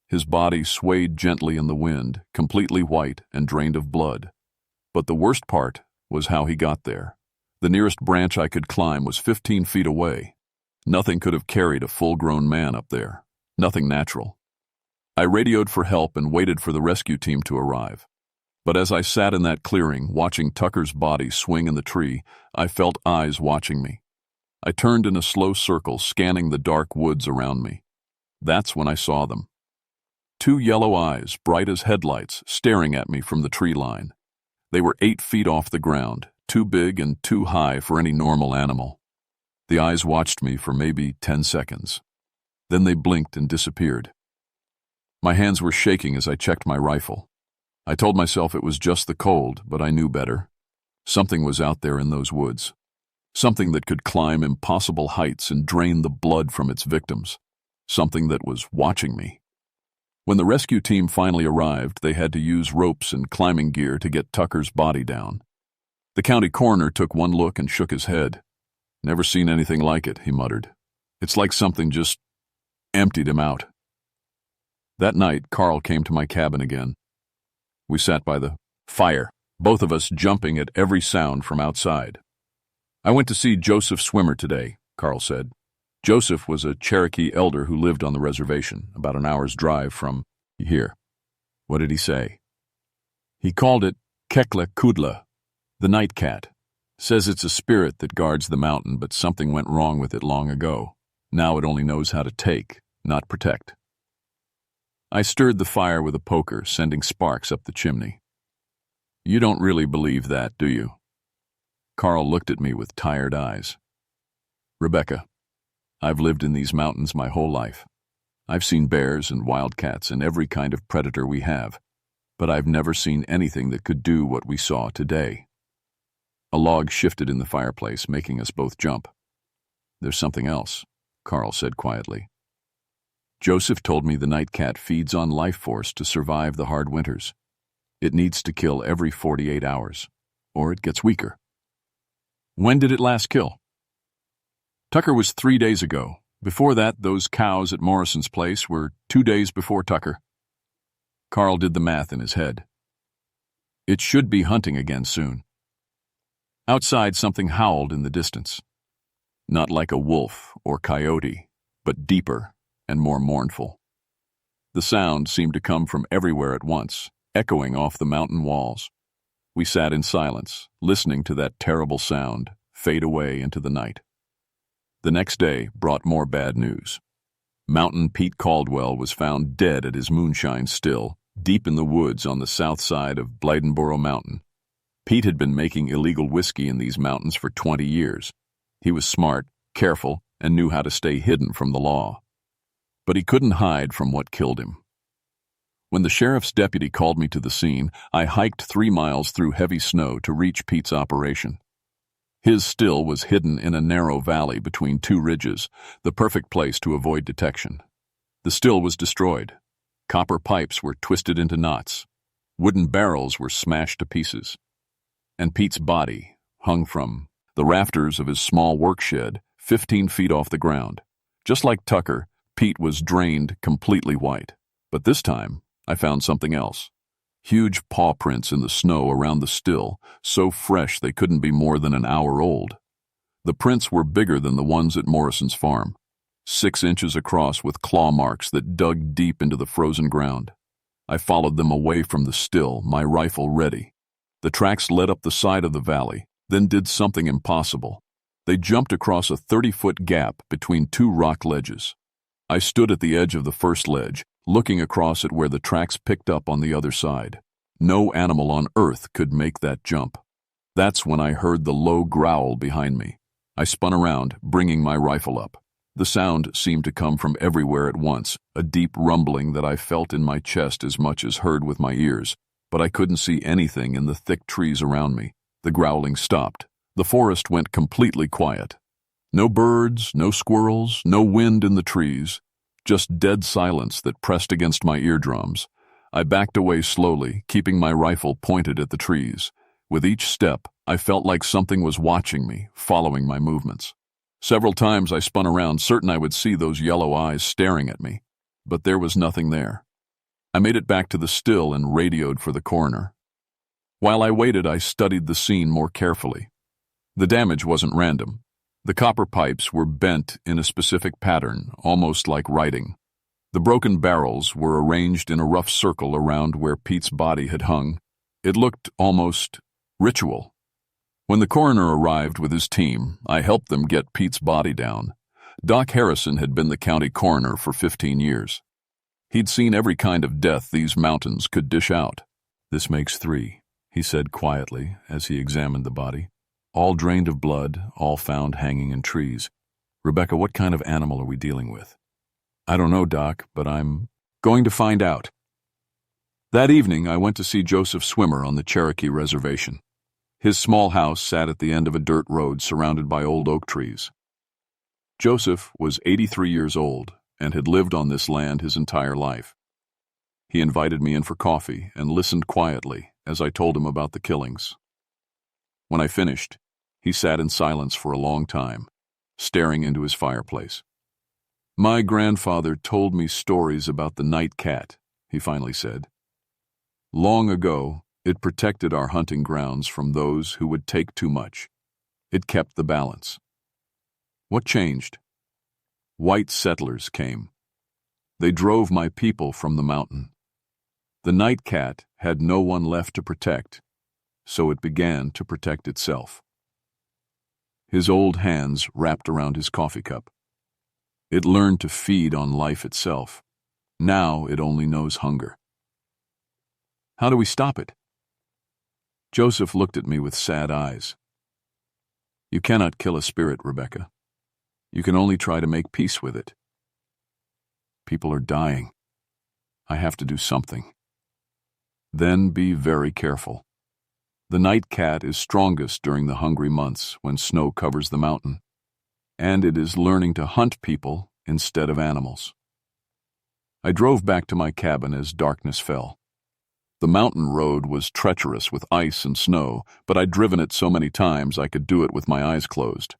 His body swayed gently in the wind, completely white and drained of blood. But the worst part was how he got there. The nearest branch I could climb was 15 feet away. Nothing could have carried a full-grown man up there. Nothing natural. I radioed for help and waited for the rescue team to arrive. But as I sat in that clearing, watching Tucker's body swing in the tree, I felt eyes watching me. I turned in a slow circle, scanning the dark woods around me. That's when I saw them. 2 yellow eyes, bright as headlights, staring at me from the tree line. They were 8 feet off the ground, too big and too high for any normal animal. The eyes watched me for maybe 10 seconds. Then they blinked and disappeared. My hands were shaking as I checked my rifle. I told myself it was just the cold, but I knew better. Something was out there in those woods. Something that could climb impossible heights and drain the blood from its victims. Something that was watching me. When the rescue team finally arrived, they had to use ropes and climbing gear to get Tucker's body down. The county coroner took one look and shook his head. "Never seen anything like it," he muttered. "It's like something just emptied him out." That night, Carl came to my cabin again. We sat by the fire, both of us jumping at every sound from outside. "I went to see Joseph Swimmer today," Carl said. Joseph was a Cherokee elder who lived on the reservation, about an hour's drive from here. "What did he say?" "He called it Kekla Kudla, the night cat. Says it's a spirit that guards the mountain, but something went wrong with it long ago. Now it only knows how to take, not protect." I stirred the fire with a poker, sending sparks up the chimney. "You don't really believe that, do you?" Carl looked at me with tired eyes. "Rebecca, I've lived in these mountains my whole life. I've seen bears and wildcats and every kind of predator we have, but I've never seen anything that could do what we saw today." A log shifted in the fireplace, making us both jump. "There's something else," Carl said quietly. "Joseph told me the night cat feeds on life force to survive the hard winters. It needs to kill every 48 hours, or it gets weaker." "When did it last kill?" "Tucker was 3 days ago. Before that, those cows at Morrison's place were 2 days before Tucker." Carl did the math in his head. "It should be hunting again soon." Outside, something howled in the distance. Not like a wolf or coyote, but deeper and more mournful. The sound seemed to come from everywhere at once, echoing off the mountain walls. We sat in silence, listening to that terrible sound fade away into the night. The next day brought more bad news. Mountain Pete Caldwell was found dead at his moonshine still, deep in the woods on the south side of Blydenboro Mountain. Pete had been making illegal whiskey in these mountains for 20 years. He was smart, careful, and knew how to stay hidden from the law. But he couldn't hide from what killed him. When the sheriff's deputy called me to the scene, I hiked 3 miles through heavy snow to reach Pete's operation. His still was hidden in a narrow valley between 2 ridges, the perfect place to avoid detection. The still was destroyed. Copper pipes were twisted into knots. Wooden barrels were smashed to pieces. And Pete's body hung from the rafters of his small work shed 15 feet off the ground. Just like Tucker, Pete was drained completely white. But this time, I found something else. Huge paw prints in the snow around the still, so fresh they couldn't be more than an hour old. The prints were bigger than the ones at Morrison's farm, 6 inches across with claw marks that dug deep into the frozen ground. I followed them away from the still, my rifle ready. The tracks led up the side of the valley, then did something impossible. They jumped across a 30-foot gap between 2 rock ledges. I stood at the edge of the first ledge, looking across at where the tracks picked up on the other side. No animal on earth could make that jump. That's when I heard the low growl behind me. I spun around, bringing my rifle up. The sound seemed to come from everywhere at once, a deep rumbling that I felt in my chest as much as heard with my ears. But I couldn't see anything in the thick trees around me. The growling stopped. The forest went completely quiet. No birds, no squirrels, no wind in the trees. Just dead silence that pressed against my eardrums. I backed away slowly, keeping my rifle pointed at the trees. With each step, I felt like something was watching me, following my movements. Several times I spun around, certain I would see those yellow eyes staring at me. But there was nothing there. I made it back to the still and radioed for the coroner. While I waited, I studied the scene more carefully. The damage wasn't random. The copper pipes were bent in a specific pattern, almost like writing. The broken barrels were arranged in a rough circle around where Pete's body had hung. It looked almost ritual. When the coroner arrived with his team, I helped them get Pete's body down. Doc Harrison had been the county coroner for 15 years. He'd seen every kind of death these mountains could dish out. "This makes 3, he said quietly as he examined the body. "All drained of blood, all found hanging in trees. Rebecca, what kind of animal are we dealing with?" "I don't know, Doc, but I'm Going to find out. That evening, I went to see Joseph Swimmer on the Cherokee Reservation. His small house sat at the end of a dirt road surrounded by old oak trees. Joseph was 83 years old and had lived on this land his entire life. He invited me in for coffee and listened quietly as I told him about the killings. When I finished, he sat in silence for a long time, staring into his fireplace. "My grandfather told me stories about the night cat," he finally said. "Long ago, it protected our hunting grounds from those who would take too much. It kept the balance. What changed? White settlers came. They drove my people from the mountain. The night cat had no one left to protect, so it began to protect itself." His old hands wrapped around his coffee cup. It learned to feed on life itself. Now it only knows hunger. How do we stop it? Joseph looked at me with sad eyes. "You cannot kill a spirit, Rebecca. You can only try to make peace with it. People are dying. I have to do something. Then be very careful. The night cat is strongest during the hungry months when snow covers the mountain, and it is learning to hunt people instead of animals." I drove back to my cabin as darkness fell. The mountain road was treacherous with ice and snow, but I'd driven it so many times I could do it with my eyes closed.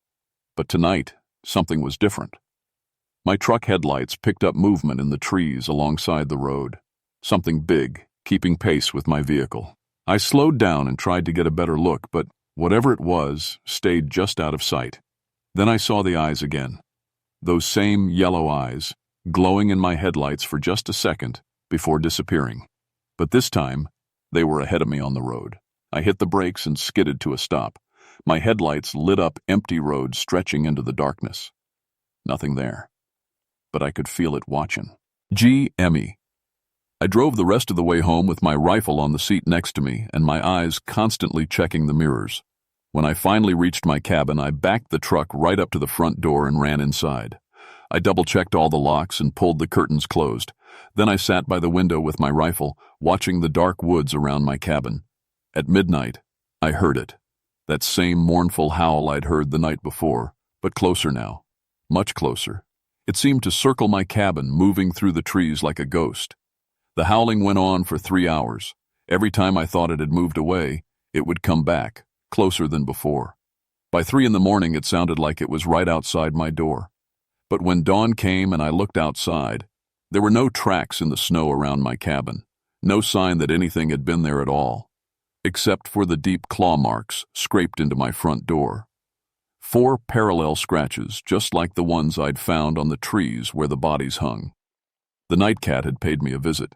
But tonight, something was different. My truck headlights picked up movement in the trees alongside the road, something big, keeping pace with my vehicle. I slowed down and tried to get a better look, but whatever it was stayed just out of sight. Then I saw the eyes again. Those same yellow eyes, glowing in my headlights for just a second before disappearing. But this time, they were ahead of me on the road. I hit the brakes and skidded to a stop. My headlights lit up empty road stretching into the darkness. Nothing there. But I could feel it watching. Emmy. I drove the rest of the way home with my rifle on the seat next to me and my eyes constantly checking the mirrors. When I finally reached my cabin, I backed the truck right up to the front door and ran inside. I double-checked all the locks and pulled the curtains closed. Then I sat by the window with my rifle, watching the dark woods around my cabin. At midnight, I heard it. That same mournful howl I'd heard the night before, but closer now. Much closer. It seemed to circle my cabin, moving through the trees like a ghost. The howling went on for 3 hours. Every time I thought it had moved away, it would come back, closer than before. By 3 a.m, it sounded like it was right outside my door. But when dawn came and I looked outside, there were no tracks in the snow around my cabin, no sign that anything had been there at all, except for the deep claw marks scraped into my front door. 4 parallel scratches, just like the ones I'd found on the trees where the bodies hung. The night cat had paid me a visit.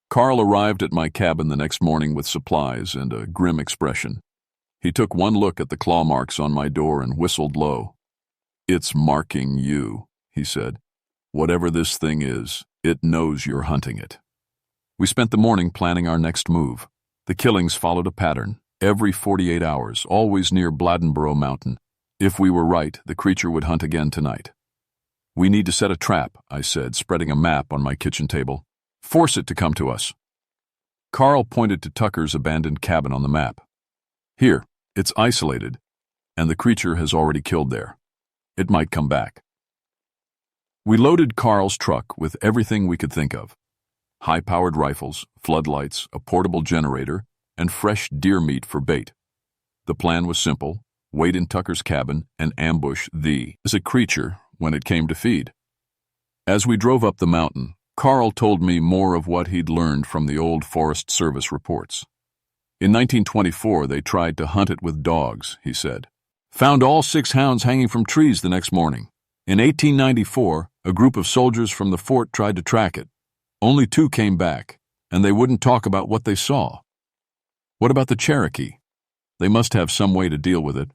Carl arrived at my cabin the next morning with supplies and a grim expression. He took one look at the claw marks on my door and whistled low. "It's marking you," he said. "Whatever this thing is, it knows you're hunting it." We spent the morning planning our next move. The killings followed a pattern, every 48 hours, always near Bladenboro Mountain. If we were right, the creature would hunt again tonight. "We need to set a trap," I said, spreading a map on my kitchen table. "Force it to come to us." Carl pointed to Tucker's abandoned cabin on the map. "Here, it's isolated, and the creature has already killed there. It might come back." We loaded Carl's truck with everything we could think of. High-powered rifles, floodlights, a portable generator, and fresh deer meat for bait. The plan was simple: wait in Tucker's cabin and ambush as a creature when it came to feed. As we drove up the mountain, Carl told me more of what he'd learned from the old Forest Service reports. In 1924, they tried to hunt it with dogs, he said. Found all 6 hounds hanging from trees the next morning. In 1894, a group of soldiers from the fort tried to track it. Only 2 came back, and they wouldn't talk about what they saw. What about the Cherokee? They must have some way to deal with it.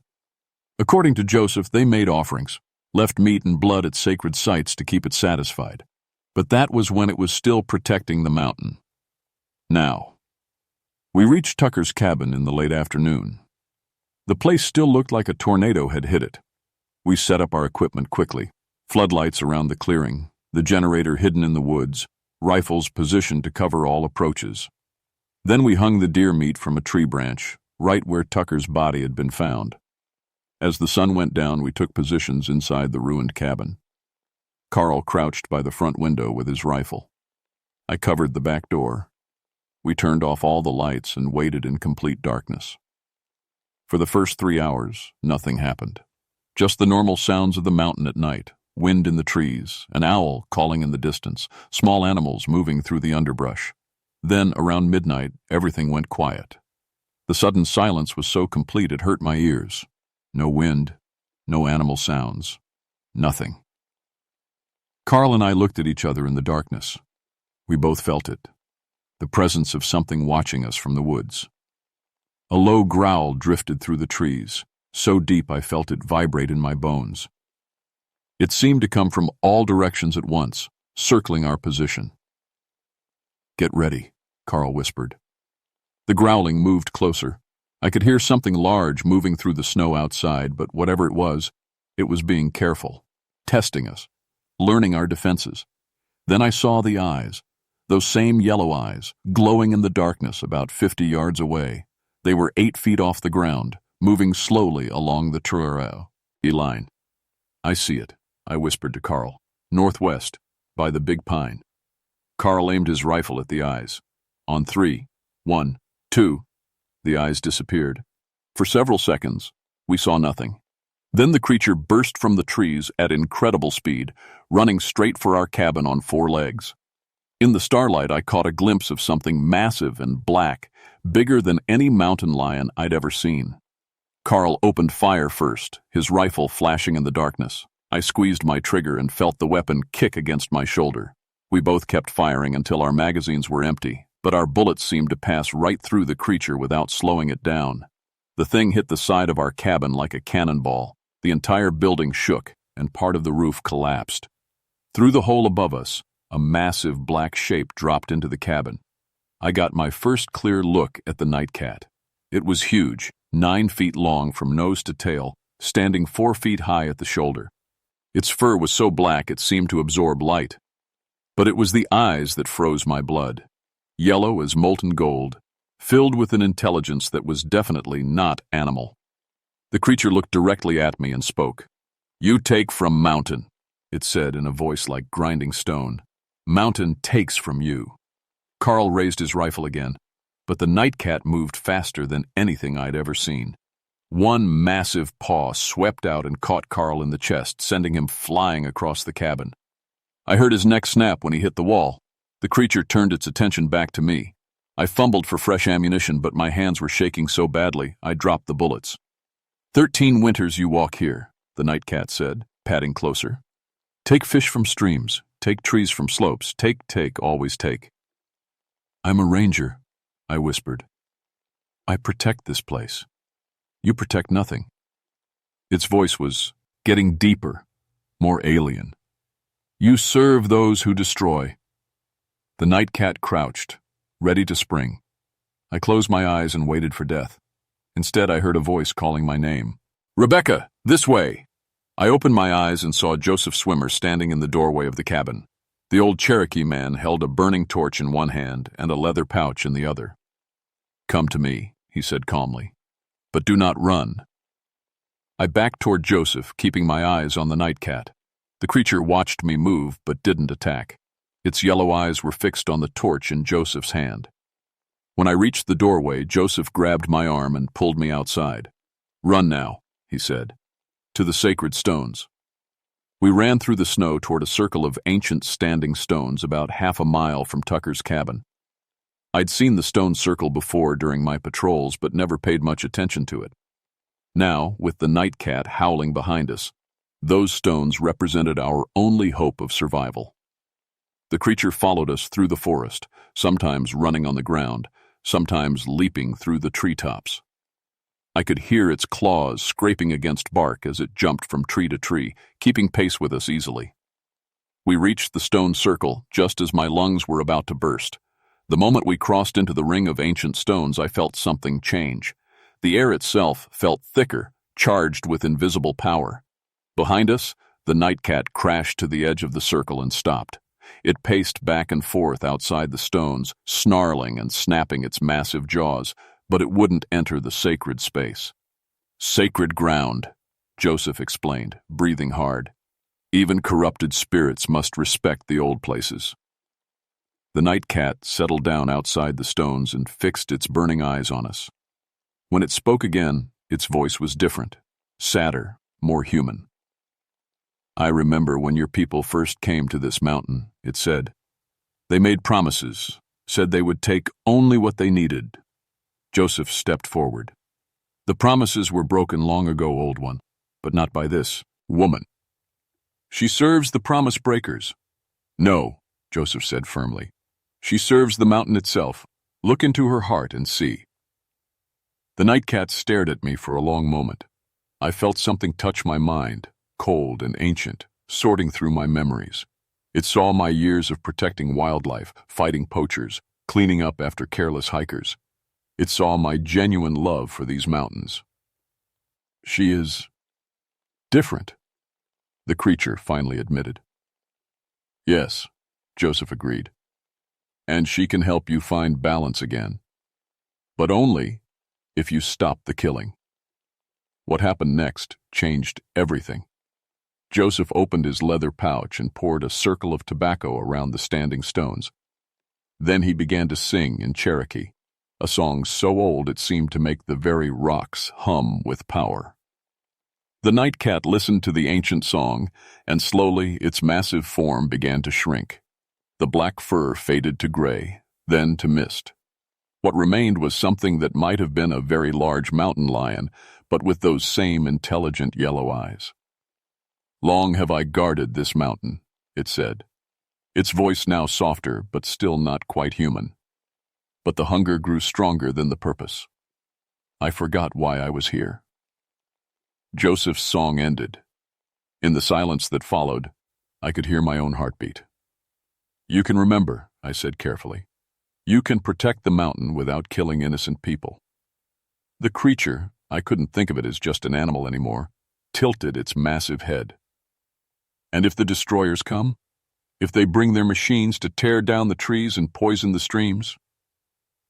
According to Joseph, they made offerings, left meat and blood at sacred sites to keep it satisfied. But that was when it was still protecting the mountain. Now, we reached Tucker's cabin in the late afternoon. The place still looked like a tornado had hit it. We set up our equipment quickly, floodlights around the clearing, the generator hidden in the woods, rifles positioned to cover all approaches. Then we hung the deer meat from a tree branch, right where Tucker's body had been found. As the sun went down, we took positions inside the ruined cabin. Carl crouched by the front window with his rifle. I covered the back door. We turned off all the lights and waited in complete darkness. For the first 3 hours, nothing happened. Just the normal sounds of the mountain at night, wind in the trees, an owl calling in the distance, small animals moving through the underbrush. Then, around midnight, everything went quiet. The sudden silence was so complete it hurt my ears. No wind, no animal sounds, nothing. Carl and I looked at each other in the darkness. We both felt it, the presence of something watching us from the woods. A low growl drifted through the trees, so deep I felt it vibrate in my bones. It seemed to come from all directions at once, circling our position. "Get ready," Carl whispered. The growling moved closer. I could hear something large moving through the snow outside, but whatever it was being careful, testing us, learning our defenses. Then I saw the eyes, those same yellow eyes, glowing in the darkness about 50 yards away. They were 8 feet off the ground, moving slowly along the trail line. "I see it," I whispered to Carl. "Northwest, by the big pine." Carl aimed his rifle at the eyes. On 3, 1, 2, the eyes disappeared. For several seconds, we saw nothing. Then the creature burst from the trees at incredible speed, running straight for our cabin on 4 legs. In the starlight, I caught a glimpse of something massive and black, bigger than any mountain lion I'd ever seen. Carl opened fire first, his rifle flashing in the darkness. I squeezed my trigger and felt the weapon kick against my shoulder. We both kept firing until our magazines were empty, but our bullets seemed to pass right through the creature without slowing it down. The thing hit the side of our cabin like a cannonball. The entire building shook, and part of the roof collapsed. Through the hole above us, a massive black shape dropped into the cabin. I got my first clear look at the nightcat. It was huge, 9 feet long from nose to tail, standing 4 feet high at the shoulder. Its fur was so black it seemed to absorb light. But it was the eyes that froze my blood. Yellow as molten gold, filled with an intelligence that was definitely not animal. The creature looked directly at me and spoke. "You take from mountain," it said in a voice like grinding stone. "Mountain takes from you." Carl raised his rifle again, but the nightcat moved faster than anything I'd ever seen. One massive paw swept out and caught Carl in the chest, sending him flying across the cabin. I heard his neck snap when he hit the wall. The creature turned its attention back to me. I fumbled for fresh ammunition, but my hands were shaking so badly I dropped the bullets. 13 winters you walk here," the nightcat said, patting closer. "Take fish from streams, take trees from slopes, take, always take." "I'm a ranger," I whispered. "I protect this place. You protect nothing." Its voice was getting deeper, more alien. "You serve those who destroy." The nightcat crouched, ready to spring. I closed my eyes and waited for death. Instead, I heard a voice calling my name. "Rebecca, this way!" I opened my eyes and saw Joseph Swimmer standing in the doorway of the cabin. The old Cherokee man held a burning torch in one hand and a leather pouch in the other. "Come to me," he said calmly, "but do not run." I backed toward Joseph, keeping my eyes on the nightcat. The creature watched me move but didn't attack. Its yellow eyes were fixed on the torch in Joseph's hand. When I reached the doorway, Joseph grabbed my arm and pulled me outside. "Run now," he said, "to the sacred stones." We ran through the snow toward a circle of ancient standing stones about half a mile from Tucker's cabin. I'd seen the stone circle before during my patrols, but never paid much attention to it. Now, with the nightcat howling behind us, those stones represented our only hope of survival. The creature followed us through the forest, sometimes running on the ground, sometimes leaping through the treetops. I could hear its claws scraping against bark as it jumped from tree to tree, keeping pace with us easily. We reached the stone circle just as my lungs were about to burst. The moment we crossed into the ring of ancient stones, I felt something change. The air itself felt thicker, charged with invisible power. Behind us, the nightcat crashed to the edge of the circle and stopped. It paced back and forth outside the stones, snarling and snapping its massive jaws, but it wouldn't enter the sacred space. "Sacred ground," Joseph explained, breathing hard. "Even corrupted spirits must respect the old places." The night cat settled down outside the stones and fixed its burning eyes on us. When it spoke again, its voice was different, sadder, more human. "I remember when your people first came to this mountain," it said. "They made promises, said they would take only what they needed." Joseph stepped forward. "The promises were broken long ago, old one, but not by this woman. She serves the promise breakers." "No," Joseph said firmly. "She serves the mountain itself. Look into her heart and see." The night cat stared at me for a long moment. I felt something touch my mind, cold and ancient, sorting through my memories. It saw my years of protecting wildlife, fighting poachers, cleaning up after careless hikers. It saw my genuine love for these mountains. "She is different," the creature finally admitted. "Yes," Joseph agreed. "And she can help you find balance again. But only if you stop the killing." What happened next changed everything. Joseph opened his leather pouch and poured a circle of tobacco around the standing stones. Then he began to sing in Cherokee, a song so old it seemed to make the very rocks hum with power. The night cat listened to the ancient song, and slowly its massive form began to shrink. The black fur faded to gray, then to mist. What remained was something that might have been a very large mountain lion, but with those same intelligent yellow eyes. "Long have I guarded this mountain," it said, its voice now softer but still not quite human. But the hunger grew stronger than the purpose. I forgot why I was here. Joseph's song ended. In the silence that followed, I could hear my own heartbeat. "You can remember," I said carefully. "You can protect the mountain without killing innocent people." The creature, I couldn't think of it as just an animal anymore, tilted its massive head. "And if the destroyers come? If they bring their machines to tear down the trees and poison the streams?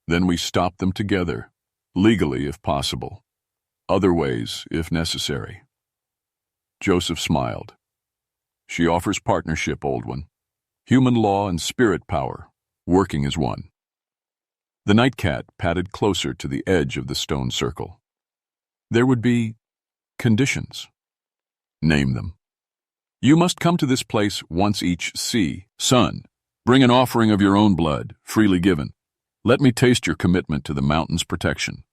Then we stop them together, legally if possible, other ways if necessary." Joseph smiled. "She offers partnership, old one. Human law and spirit power, working as one." The night cat padded closer to the edge of the stone circle. "There would be conditions." "Name them." "You must come to this place once each sun. Bring an offering of your own blood, freely given. Let me taste your commitment to the mountain's protection."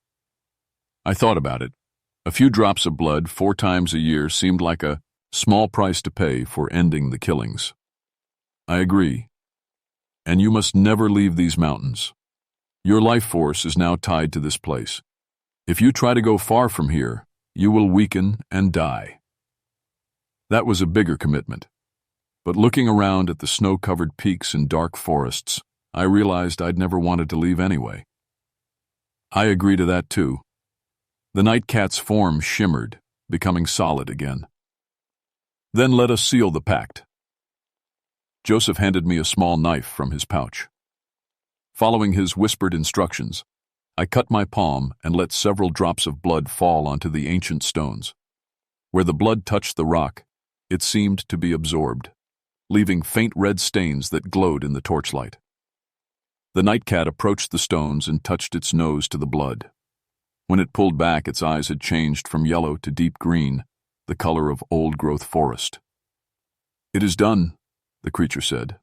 I thought about it. A few drops of blood 4 times a year seemed like a small price to pay for ending the killings. "I agree. And you must never leave these mountains. Your life force is now tied to this place. If you try to go far from here, you will weaken and die." That was a bigger commitment. But looking around at the snow-covered peaks and dark forests, I realized I'd never wanted to leave anyway. "I agree to that too." The night cat's form shimmered, becoming solid again. "Then let us seal the pact." Joseph handed me a small knife from his pouch. Following his whispered instructions, I cut my palm and let several drops of blood fall onto the ancient stones. Where the blood touched the rock, it seemed to be absorbed, leaving faint red stains that glowed in the torchlight. The night cat approached the stones and touched its nose to the blood. When it pulled back, its eyes had changed from yellow to deep green, the color of old-growth forest. "It is done," the creature said.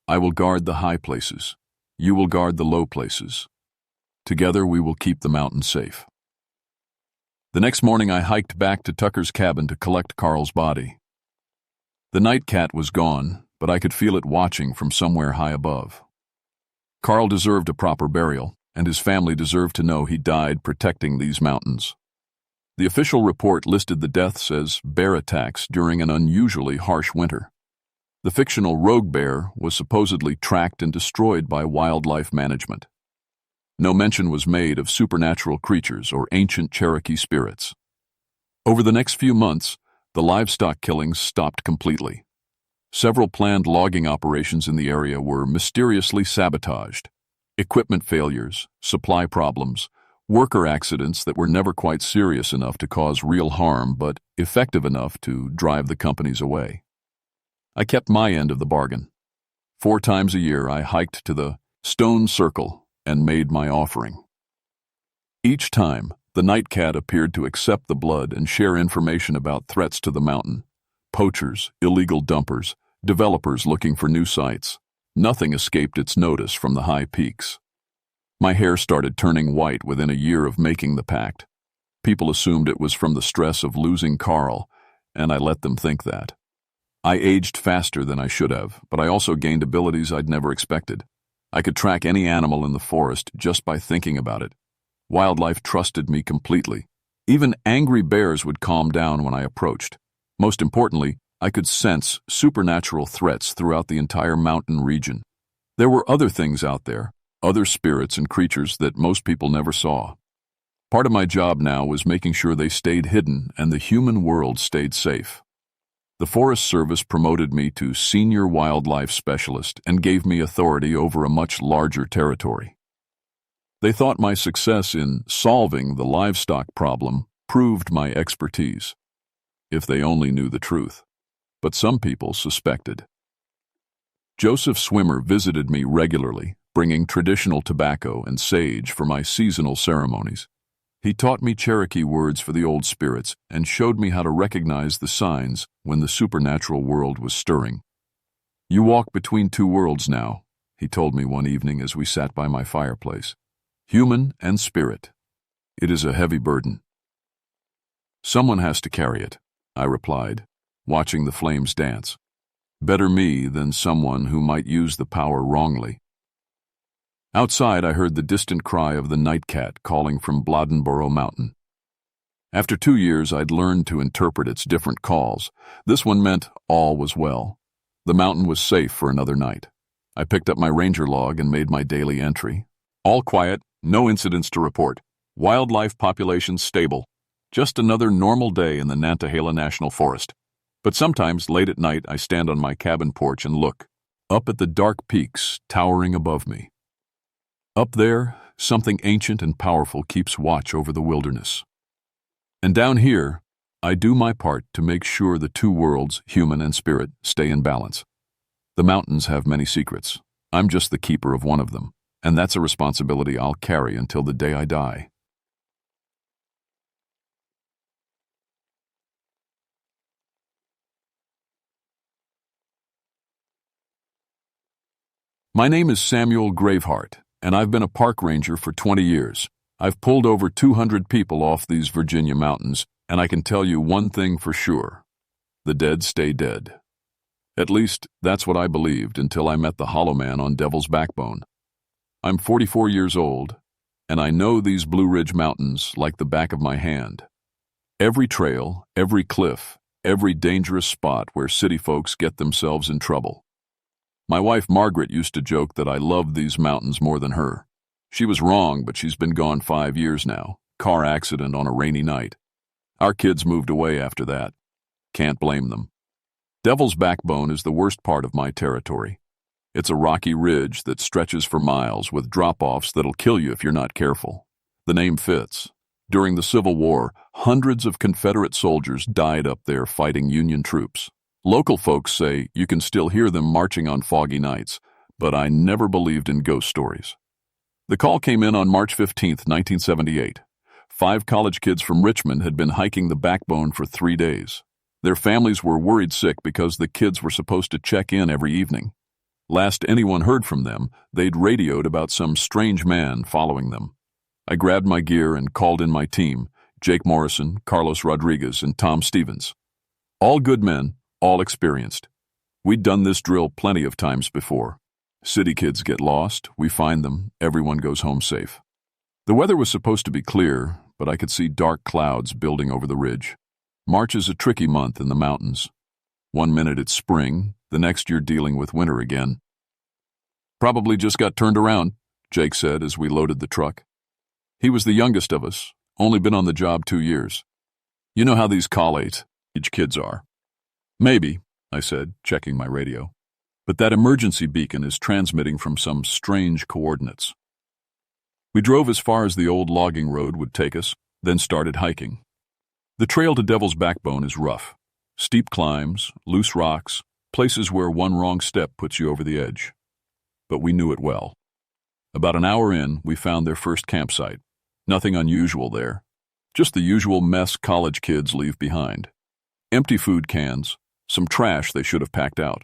"I will guard the high places. You will guard the low places. Together we will keep the mountain safe." The next morning I hiked back to Tucker's cabin to collect Carl's body. The night cat was gone, but I could feel it watching from somewhere high above. Carl deserved a proper burial, and his family deserved to know he died protecting these mountains. The official report listed the deaths as bear attacks during an unusually harsh winter. The fictional rogue bear was supposedly tracked and destroyed by wildlife management. No mention was made of supernatural creatures or ancient Cherokee spirits. Over the next few months, the livestock killings stopped completely. Several planned logging operations in the area were mysteriously sabotaged. Equipment failures, supply problems, worker accidents that were never quite serious enough to cause real harm but effective enough to drive the companies away. I kept my end of the bargain. 4 times a year I hiked to the Stone Circle and made my offering. Each time, the Nightcat appeared to accept the blood and share information about threats to the mountain. Poachers, illegal dumpers, developers looking for new sites. Nothing escaped its notice from the high peaks. My hair started turning white within a year of making the pact. People assumed it was from the stress of losing Carl, and I let them think that. I aged faster than I should have, but I also gained abilities I'd never expected. I could track any animal in the forest just by thinking about it. Wildlife trusted me completely. Even angry bears would calm down when I approached. Most importantly, I could sense supernatural threats throughout the entire mountain region. There were other things out there, other spirits and creatures that most people never saw. Part of my job now was making sure they stayed hidden and the human world stayed safe. The Forest Service promoted me to Senior Wildlife Specialist and gave me authority over a much larger territory. They thought my success in solving the livestock problem proved my expertise, if they only knew the truth. But some people suspected. Joseph Swimmer visited me regularly, bringing traditional tobacco and sage for my seasonal ceremonies. He taught me Cherokee words for the old spirits and showed me how to recognize the signs when the supernatural world was stirring. "You walk between 2 worlds now," he told me one evening as we sat by my fireplace. "Human and spirit. It is a heavy burden." "Someone has to carry it," I replied, watching the flames dance. "Better me than someone who might use the power wrongly." Outside, I heard the distant cry of the Nightcat calling from Bladenboro Mountain. After 2 years, I'd learned to interpret its different calls. This one meant all was well. The mountain was safe for another night. I picked up my ranger log and made my daily entry. All quiet, no incidents to report. Wildlife population stable. Just another normal day in the Nantahala National Forest. But sometimes, late at night, I stand on my cabin porch and look up at the dark peaks towering above me. Up there, something ancient and powerful keeps watch over the wilderness. And down here, I do my part to make sure the 2 worlds, human and spirit, stay in balance. The mountains have many secrets. I'm just the keeper of one of them, and that's a responsibility I'll carry until the day I die. My name is Samuel Graveheart, and I've been a park ranger for 20 years. I've pulled over 200 people off these Virginia mountains, and I can tell you one thing for sure. The dead stay dead. At least, that's what I believed until I met the Hollow Man on Devil's Backbone. I'm 44 years old, and I know these Blue Ridge Mountains like the back of my hand. Every trail, every cliff, every dangerous spot where city folks get themselves in trouble. My wife Margaret used to joke that I loved these mountains more than her. She was wrong, but she's been gone 5 years now. Car accident on a rainy night. Our kids moved away after that. Can't blame them. Devil's Backbone is the worst part of my territory. It's a rocky ridge that stretches for miles with drop-offs that'll kill you if you're not careful. The name fits. During the Civil War, hundreds of Confederate soldiers died up there fighting Union troops. Local folks say you can still hear them marching on foggy nights, but I never believed in ghost stories. The call came in on March 15, 1978. 5 college kids from Richmond had been hiking the Backbone for 3 days. Their families were worried sick because the kids were supposed to check in every evening. Last anyone heard from them, they'd radioed about some strange man following them. I grabbed my gear and called in my team, Jake Morrison, Carlos Rodriguez, and Tom Stevens. All good men, all experienced. We'd done this drill plenty of times before. City kids get lost, we find them, everyone goes home safe. The weather was supposed to be clear, but I could see dark clouds building over the ridge. March is a tricky month in the mountains. One minute it's spring, the next you're dealing with winter again. "Probably just got turned around," Jake said as we loaded the truck. He was the youngest of us, only been on the job 2 years. You know how these college kids are. Maybe, I said, checking my radio. But that emergency beacon is transmitting from some strange coordinates. We drove as far as the old logging road would take us, then started hiking. The trail to Devil's Backbone is rough. Steep climbs, loose rocks, places where one wrong step puts you over the edge. But we knew it well. About an hour in, we found their first campsite. Nothing unusual there. Just the usual mess college kids leave behind. Empty food cans, some trash they should have packed out.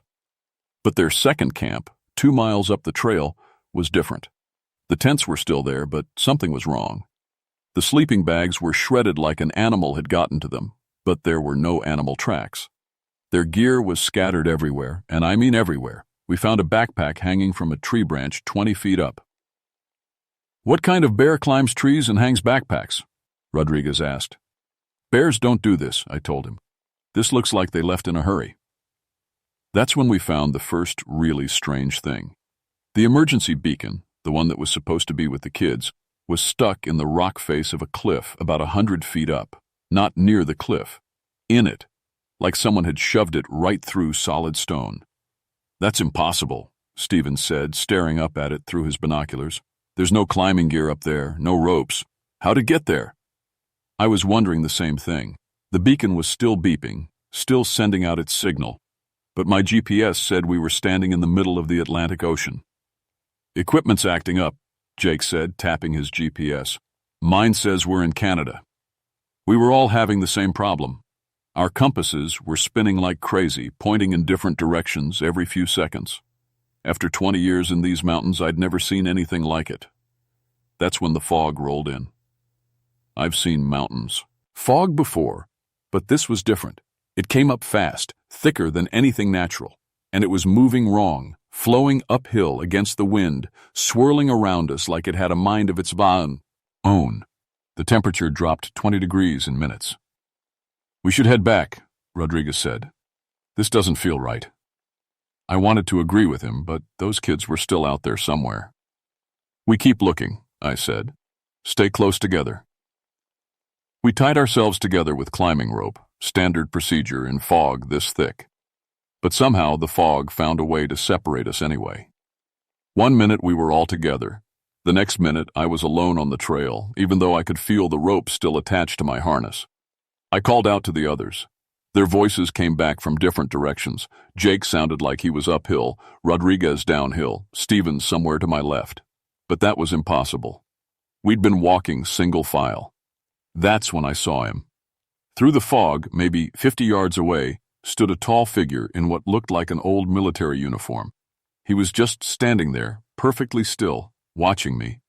But their second camp, 2 miles up the trail, was different. The tents were still there, but something was wrong. The sleeping bags were shredded like an animal had gotten to them, but there were no animal tracks. Their gear was scattered everywhere, and I mean everywhere. We found a backpack hanging from a tree branch 20 feet up. "What kind of bear climbs trees and hangs backpacks?" Rodriguez asked. "Bears don't do this," I told him. "This looks like they left in a hurry." That's when we found the first really strange thing. The emergency beacon, the one that was supposed to be with the kids, was stuck in the rock face of a cliff about 100 feet up, not near the cliff, in it, like someone had shoved it right through solid stone. "That's impossible," Stevens said, staring up at it through his binoculars. "There's no climbing gear up there, no ropes. How'd it get there?" I was wondering the same thing. The beacon was still beeping, still sending out its signal, but my GPS said we were standing in the middle of the Atlantic Ocean. "Equipment's acting up," Jake said, tapping his GPS. "Mine says we're in Canada." We were all having the same problem. Our compasses were spinning like crazy, pointing in different directions every few seconds. After 20 years in these mountains, I'd never seen anything like it. That's when the fog rolled in. I've seen mountains. Fog before, but this was different. It came up fast, thicker than anything natural, and it was moving wrong, flowing uphill against the wind, swirling around us like it had a mind of its own. The temperature dropped 20 degrees in minutes. "We should head back," Rodriguez said. "This doesn't feel right." I wanted to agree with him, but those kids were still out there somewhere. "We keep looking," I said. "Stay close together." We tied ourselves together with climbing rope, standard procedure in fog this thick. But somehow the fog found a way to separate us anyway. One minute we were all together. The next minute I was alone on the trail, even though I could feel the rope still attached to my harness. I called out to the others. Their voices came back from different directions. Jake sounded like he was uphill, Rodriguez downhill, Stevens somewhere to my left. But that was impossible. We'd been walking single file. That's when I saw him. Through the fog, maybe 50 yards away, stood a tall figure in what looked like an old military uniform. He was just standing there, perfectly still, watching me.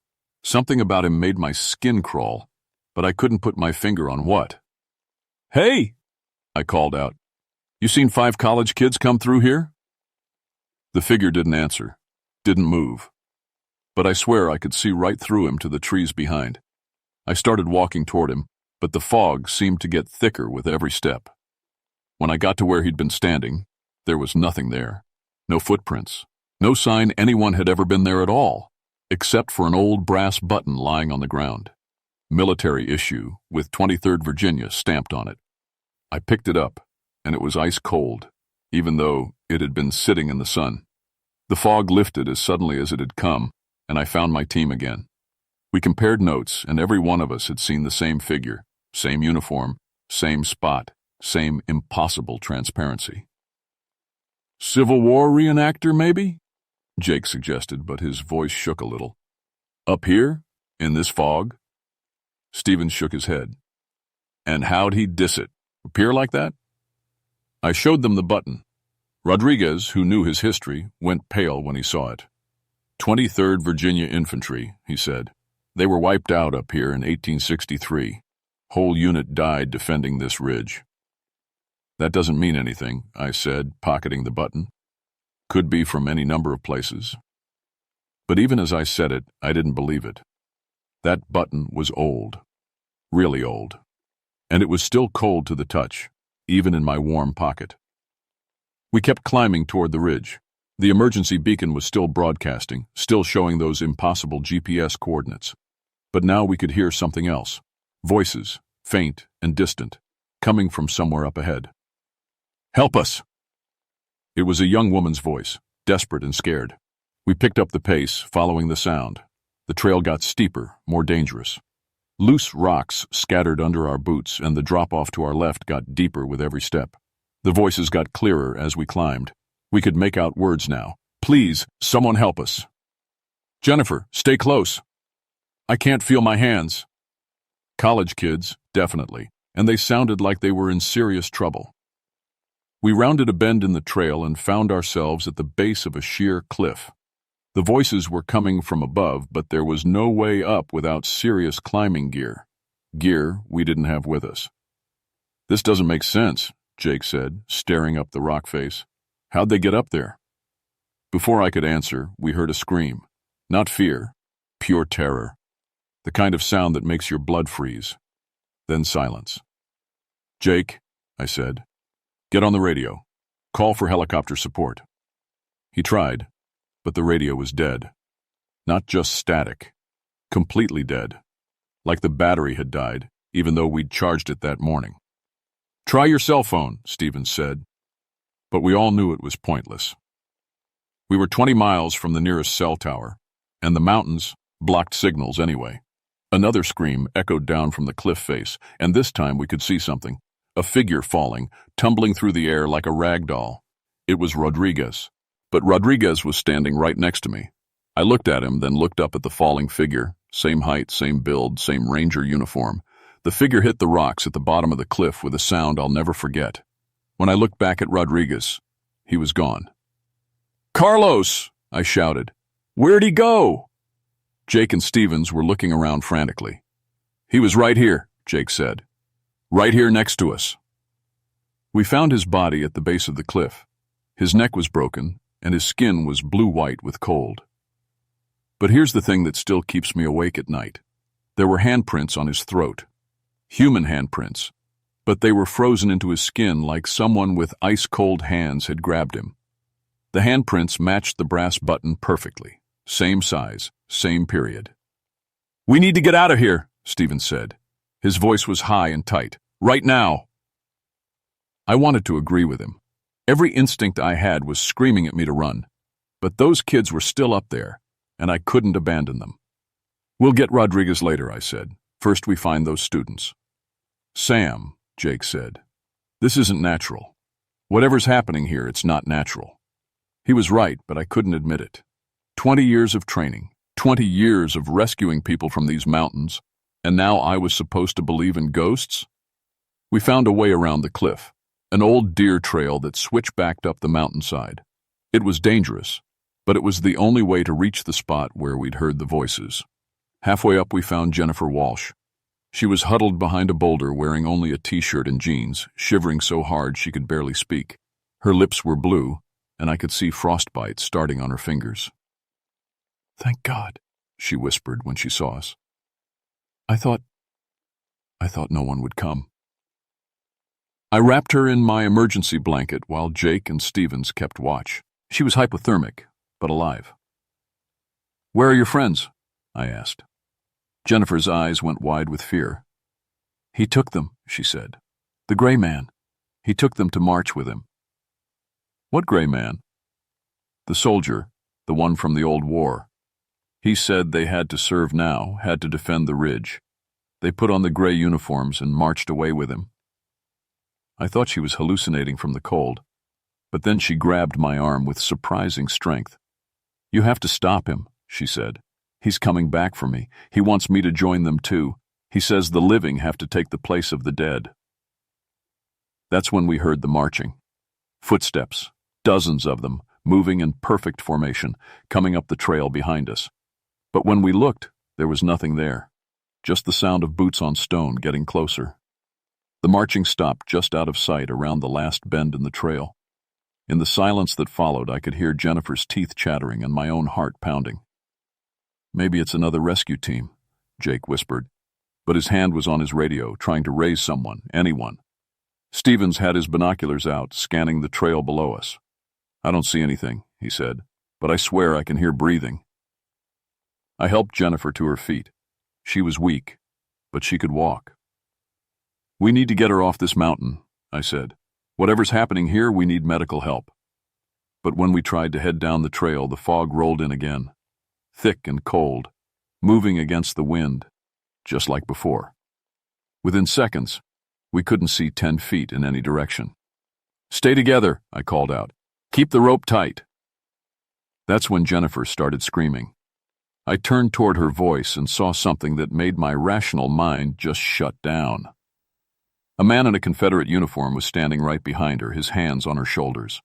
Something about him made my skin crawl, but I couldn't put my finger on what. "Hey!" I called out. "You seen 5 college kids come through here?" The figure didn't answer, didn't move. But I swear I could see right through him to the trees behind. I started walking toward him, but the fog seemed to get thicker with every step. When I got to where he'd been standing, there was nothing there. No footprints. No sign anyone had ever been there at all, except for an old brass button lying on the ground. Military issue, with 23rd Virginia stamped on it. I picked it up, and it was ice cold, even though it had been sitting in the sun. The fog lifted as suddenly as it had come, and I found my team again. We compared notes, and every one of us had seen the same figure, same uniform, same spot, same impossible transparency. "Civil War reenactor, maybe?" Jake suggested, but his voice shook a little. "Up here? In this fog?" Stevens shook his head. "And how'd he diss it? Appear like that?" I showed them the button. Rodriguez, who knew his history, went pale when he saw it. 23rd Virginia Infantry, he said. They were wiped out up here in 1863. Whole unit died defending this ridge. "That doesn't mean anything," I said, pocketing the button. "Could be from any number of places." But even as I said it, I didn't believe it. That button was old. Really old. And it was still cold to the touch, even in my warm pocket. We kept climbing toward the ridge. The emergency beacon was still broadcasting, still showing those impossible GPS coordinates. But now we could hear something else. Voices, faint and distant, coming from somewhere up ahead. "Help us!" It was a young woman's voice, desperate and scared. We picked up the pace, following the sound. The trail got steeper, more dangerous. Loose rocks scattered under our boots, and the drop-off to our left got deeper with every step. The voices got clearer as we climbed. We could make out words now. "Please, someone help us." "Jennifer, stay close." "I can't feel my hands." College kids, definitely, and they sounded like they were in serious trouble. We rounded a bend in the trail and found ourselves at the base of a sheer cliff. The voices were coming from above, but there was no way up without serious climbing gear. Gear we didn't have with us. "This doesn't make sense," Jake said, staring up the rock face. "How'd they get up there?" Before I could answer, we heard a scream. Not fear, pure terror. The kind of sound that makes your blood freeze. Then silence. "Jake," I said, "get on the radio. Call for helicopter support." He tried, but the radio was dead. Not just static. Completely dead. Like the battery had died, even though we'd charged it that morning. "Try your cell phone," Stevens said. But we all knew it was pointless. We were 20 miles from the nearest cell tower, and the mountains blocked signals anyway. Another scream echoed down from the cliff face, and this time we could see something. A figure falling, tumbling through the air like a rag doll. It was Rodriguez. But Rodriguez was standing right next to me. I looked at him, then looked up at the falling figure. Same height, same build, same ranger uniform. The figure hit the rocks at the bottom of the cliff with a sound I'll never forget. When I looked back at Rodriguez, he was gone. "Carlos!" I shouted. "Where'd he go?" Jake and Stevens were looking around frantically. "He was right here," Jake said. "Right here next to us." We found his body at the base of the cliff. His neck was broken, and his skin was blue-white with cold. But here's the thing that still keeps me awake at night. There were handprints on his throat. Human handprints. But they were frozen into his skin like someone with ice-cold hands had grabbed him. The handprints matched the brass button perfectly. Same size, same period. "We need to get out of here," Stevens said. His voice was high and tight. "Right now." I wanted to agree with him. Every instinct I had was screaming at me to run. But those kids were still up there, and I couldn't abandon them. "We'll get Rodriguez later," I said. "First we find those students." "Sam," Jake said, "this isn't natural. Whatever's happening here, it's not natural." He was right, but I couldn't admit it. 20 years of training, 20 years of rescuing people from these mountains, and now I was supposed to believe in ghosts? We found a way around the cliff, an old deer trail that switchbacked up the mountainside. It was dangerous, but it was the only way to reach the spot where we'd heard the voices. Halfway up we found Jennifer Walsh. She was huddled behind a boulder wearing only a t-shirt and jeans, shivering so hard she could barely speak. Her lips were blue, and I could see frostbite starting on her fingers. "Thank God," she whispered when she saw us. I thought no one would come. I wrapped her in my emergency blanket while Jake and Stevens kept watch. She was hypothermic, but alive. "Where are your friends?" I asked. Jennifer's eyes went wide with fear. "He took them," she said. "The gray man. He took them to march with him." "What gray man?" "The soldier, the one from the old war. He said they had to serve now, had to defend the ridge. They put on the gray uniforms and marched away with him." I thought she was hallucinating from the cold, but then she grabbed my arm with surprising strength. "You have to stop him," she said. "He's coming back for me. He wants me to join them too. He says the living have to take the place of the dead." That's when we heard the marching. Footsteps, dozens of them, moving in perfect formation, coming up the trail behind us. But when we looked, there was nothing there. Just the sound of boots on stone getting closer. The marching stopped just out of sight around the last bend in the trail. In the silence that followed, I could hear Jennifer's teeth chattering and my own heart pounding. "Maybe it's another rescue team," Jake whispered, but his hand was on his radio, trying to raise someone, anyone. Stevens had his binoculars out, scanning the trail below us. "I don't see anything," he said, "but I swear I can hear breathing." I helped Jennifer to her feet. She was weak, but she could walk. "We need to get her off this mountain," I said. "Whatever's happening here, we need medical help." But when we tried to head down the trail, the fog rolled in again, thick and cold, moving against the wind, just like before. Within seconds, we couldn't see 10 feet in any direction. "Stay together," I called out. "Keep the rope tight." That's when Jennifer started screaming. I turned toward her voice and saw something that made my rational mind just shut down. A man in a Confederate uniform was standing right behind her, his hands on her shoulders.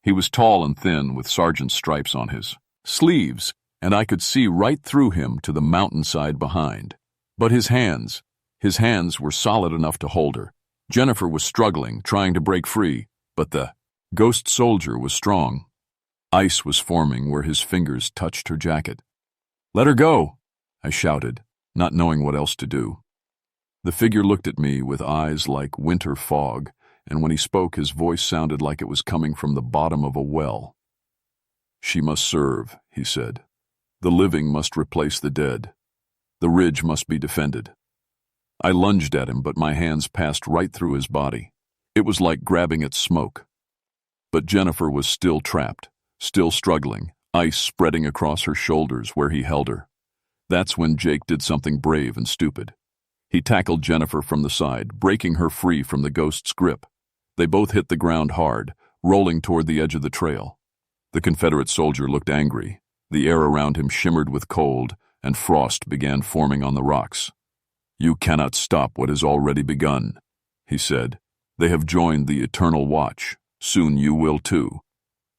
He was tall and thin, with sergeant's stripes on his sleeves, and I could see right through him to the mountainside behind. But his hands were solid enough to hold her. Jennifer was struggling, trying to break free, but the ghost soldier was strong. Ice was forming where his fingers touched her jacket. "Let her go," I shouted, not knowing what else to do. The figure looked at me with eyes like winter fog, and when he spoke, his voice sounded like it was coming from the bottom of a well. "She must serve," he said. "The living must replace the dead. The ridge must be defended." I lunged at him, but my hands passed right through his body. It was like grabbing at smoke. But Jennifer was still trapped, still struggling, ice spreading across her shoulders where he held her. That's when Jake did something brave and stupid. He tackled Jennifer from the side, breaking her free from the ghost's grip. They both hit the ground hard, rolling toward the edge of the trail. The Confederate soldier looked angry. The air around him shimmered with cold, and frost began forming on the rocks. "You cannot stop what has already begun," he said. "They have joined the Eternal Watch. Soon you will too."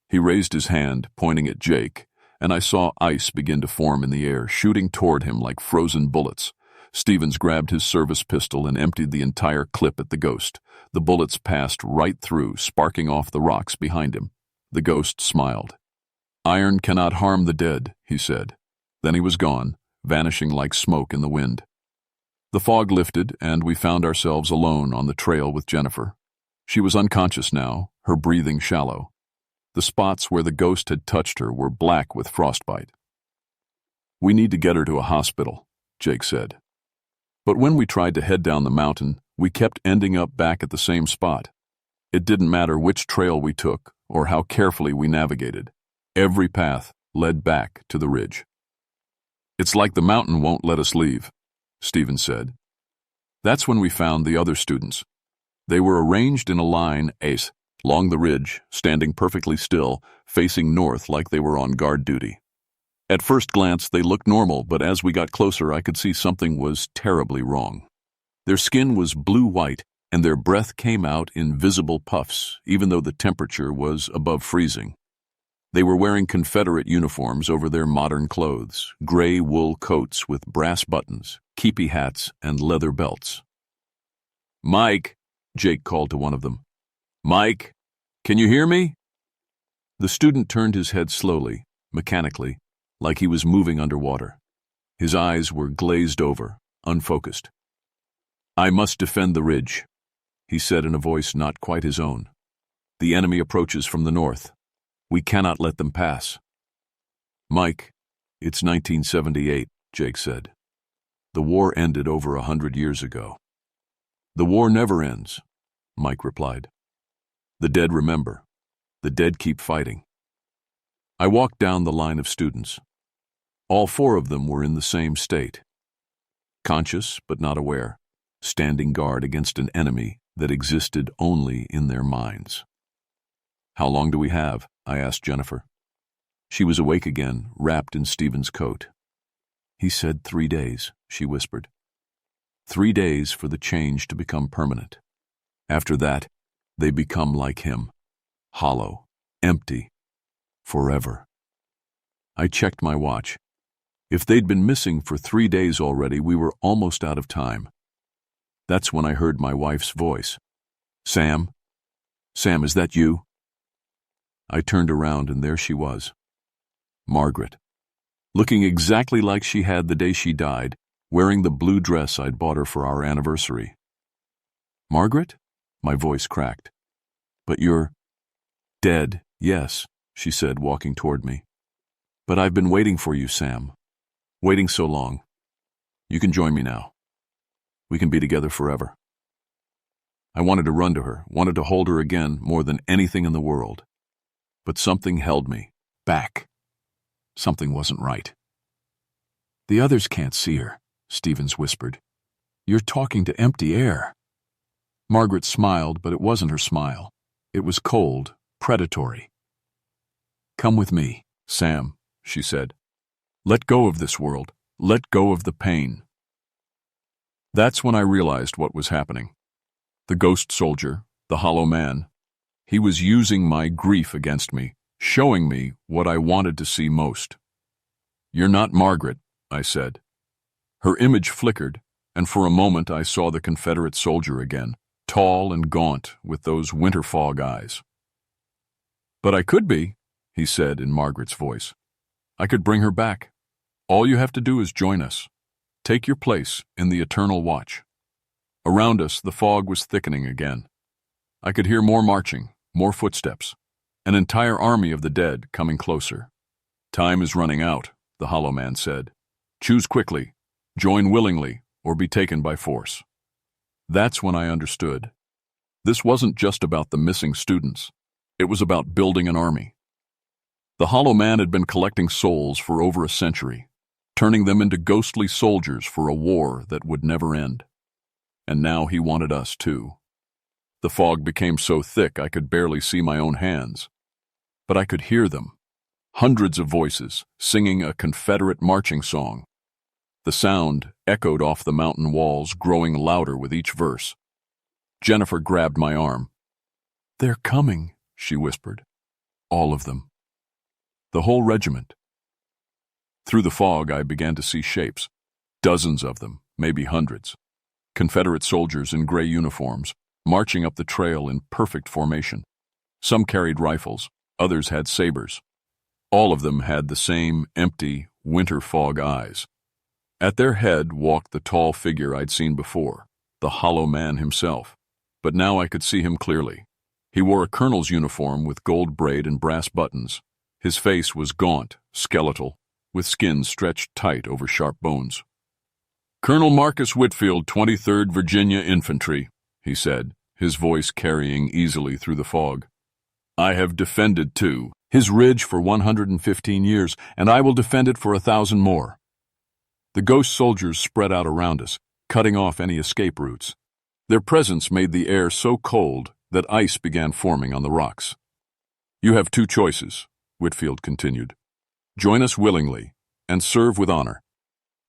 He raised his hand, pointing at Jake, and I saw ice begin to form in the air, shooting toward him like frozen bullets. Stevens grabbed his service pistol and emptied the entire clip at the ghost. The bullets passed right through, sparking off the rocks behind him. The ghost smiled. "Iron cannot harm the dead," he said. Then he was gone, vanishing like smoke in the wind. The fog lifted, and we found ourselves alone on the trail with Jennifer. She was unconscious now, her breathing shallow. The spots where the ghost had touched her were black with frostbite. "We need to get her to a hospital," Jake said. But when we tried to head down the mountain, we kept ending up back at the same spot. It didn't matter which trail we took or how carefully we navigated. Every path led back to the ridge. "It's like the mountain won't let us leave," Stevens said. That's when we found the other students. They were arranged in a line along the ridge, standing perfectly still, facing north like they were on guard duty. At first glance, they looked normal, but as we got closer, I could see something was terribly wrong. Their skin was blue-white, and their breath came out in visible puffs, even though the temperature was above freezing. They were wearing Confederate uniforms over their modern clothes, gray wool coats with brass buttons, keepy hats, and leather belts. "Mike," Jake called to one of them. "Mike, can you hear me?" The student turned his head slowly, mechanically, like he was moving underwater. His eyes were glazed over, unfocused. "I must defend the ridge," he said in a voice not quite his own. "The enemy approaches from the north. We cannot let them pass." "Mike, it's 1978, Jake said. "The war ended over 100 years ago." "The war never ends," Mike replied. "The dead remember. The dead keep fighting." I walked down the line of students. All 4 of them were in the same state. Conscious but not aware, standing guard against an enemy that existed only in their minds. "How long do we have?" I asked Jennifer. She was awake again, wrapped in Stephen's coat. "He said 3 days, she whispered. 3 days for the change to become permanent. After that, they become like him, hollow, empty, forever." I checked my watch. If they'd been missing for 3 days already, we were almost out of time. That's when I heard my wife's voice. "Sam? Sam, is that you?" I turned around, and there she was. Margaret. Looking exactly like she had the day she died, wearing the blue dress I'd bought her for our anniversary. "Margaret?" My voice cracked. "But you're dead, yes," she said, walking toward me. "But I've been waiting for you, Sam. Waiting so long. You can join me now. We can be together forever." I wanted to run to her, wanted to hold her again more than anything in the world. but something held me back. Something wasn't right. "The others can't see her," Stevens whispered. "You're talking to empty air." Margaret smiled, but it wasn't her smile. It was cold, predatory. "Come with me, Sam," she said. "Let go of this world. Let go of the pain." That's when I realized what was happening. The ghost soldier, the hollow man, he was using my grief against me, showing me what I wanted to see most. "You're not Margaret," I said. Her image flickered, and for a moment I saw the Confederate soldier again, tall and gaunt with those winter fog eyes. "But I could be," he said in Margaret's voice. "I could bring her back. All you have to do is join us. Take your place in the eternal watch." Around us, the fog was thickening again. I could hear more marching, more footsteps, an entire army of the dead coming closer. "Time is running out," the hollow man said. "Choose quickly, join willingly, or be taken by force." That's when I understood. This wasn't just about the missing students. It was about building an army. The hollow man had been collecting souls for over a century, turning them into ghostly soldiers for a war that would never end. And now he wanted us too. The fog became so thick I could barely see my own hands. But I could hear them. Hundreds of voices singing a Confederate marching song. The sound echoed off the mountain walls, growing louder with each verse. Jennifer grabbed my arm. "They're coming," she whispered. "All of them. The whole regiment." Through the fog, I began to see shapes. Dozens of them, maybe hundreds. Confederate soldiers in gray uniforms, marching up the trail in perfect formation. Some carried rifles, others had sabers. All of them had the same empty, winter fog eyes. At their head walked the tall figure I'd seen before, the hollow man himself. But now I could see him clearly. He wore a colonel's uniform with gold braid and brass buttons. His face was gaunt, skeletal, with skin stretched tight over sharp bones. "Colonel Marcus Whitfield, 23rd Virginia Infantry," he said, his voice carrying easily through the fog. "I have defended, too, his ridge for 115 years, and I will defend it for 1,000 more." The ghost soldiers spread out around us, cutting off any escape routes. Their presence made the air so cold that ice began forming on the rocks. "You have two choices," Whitfield continued. "Join us willingly and serve with honor.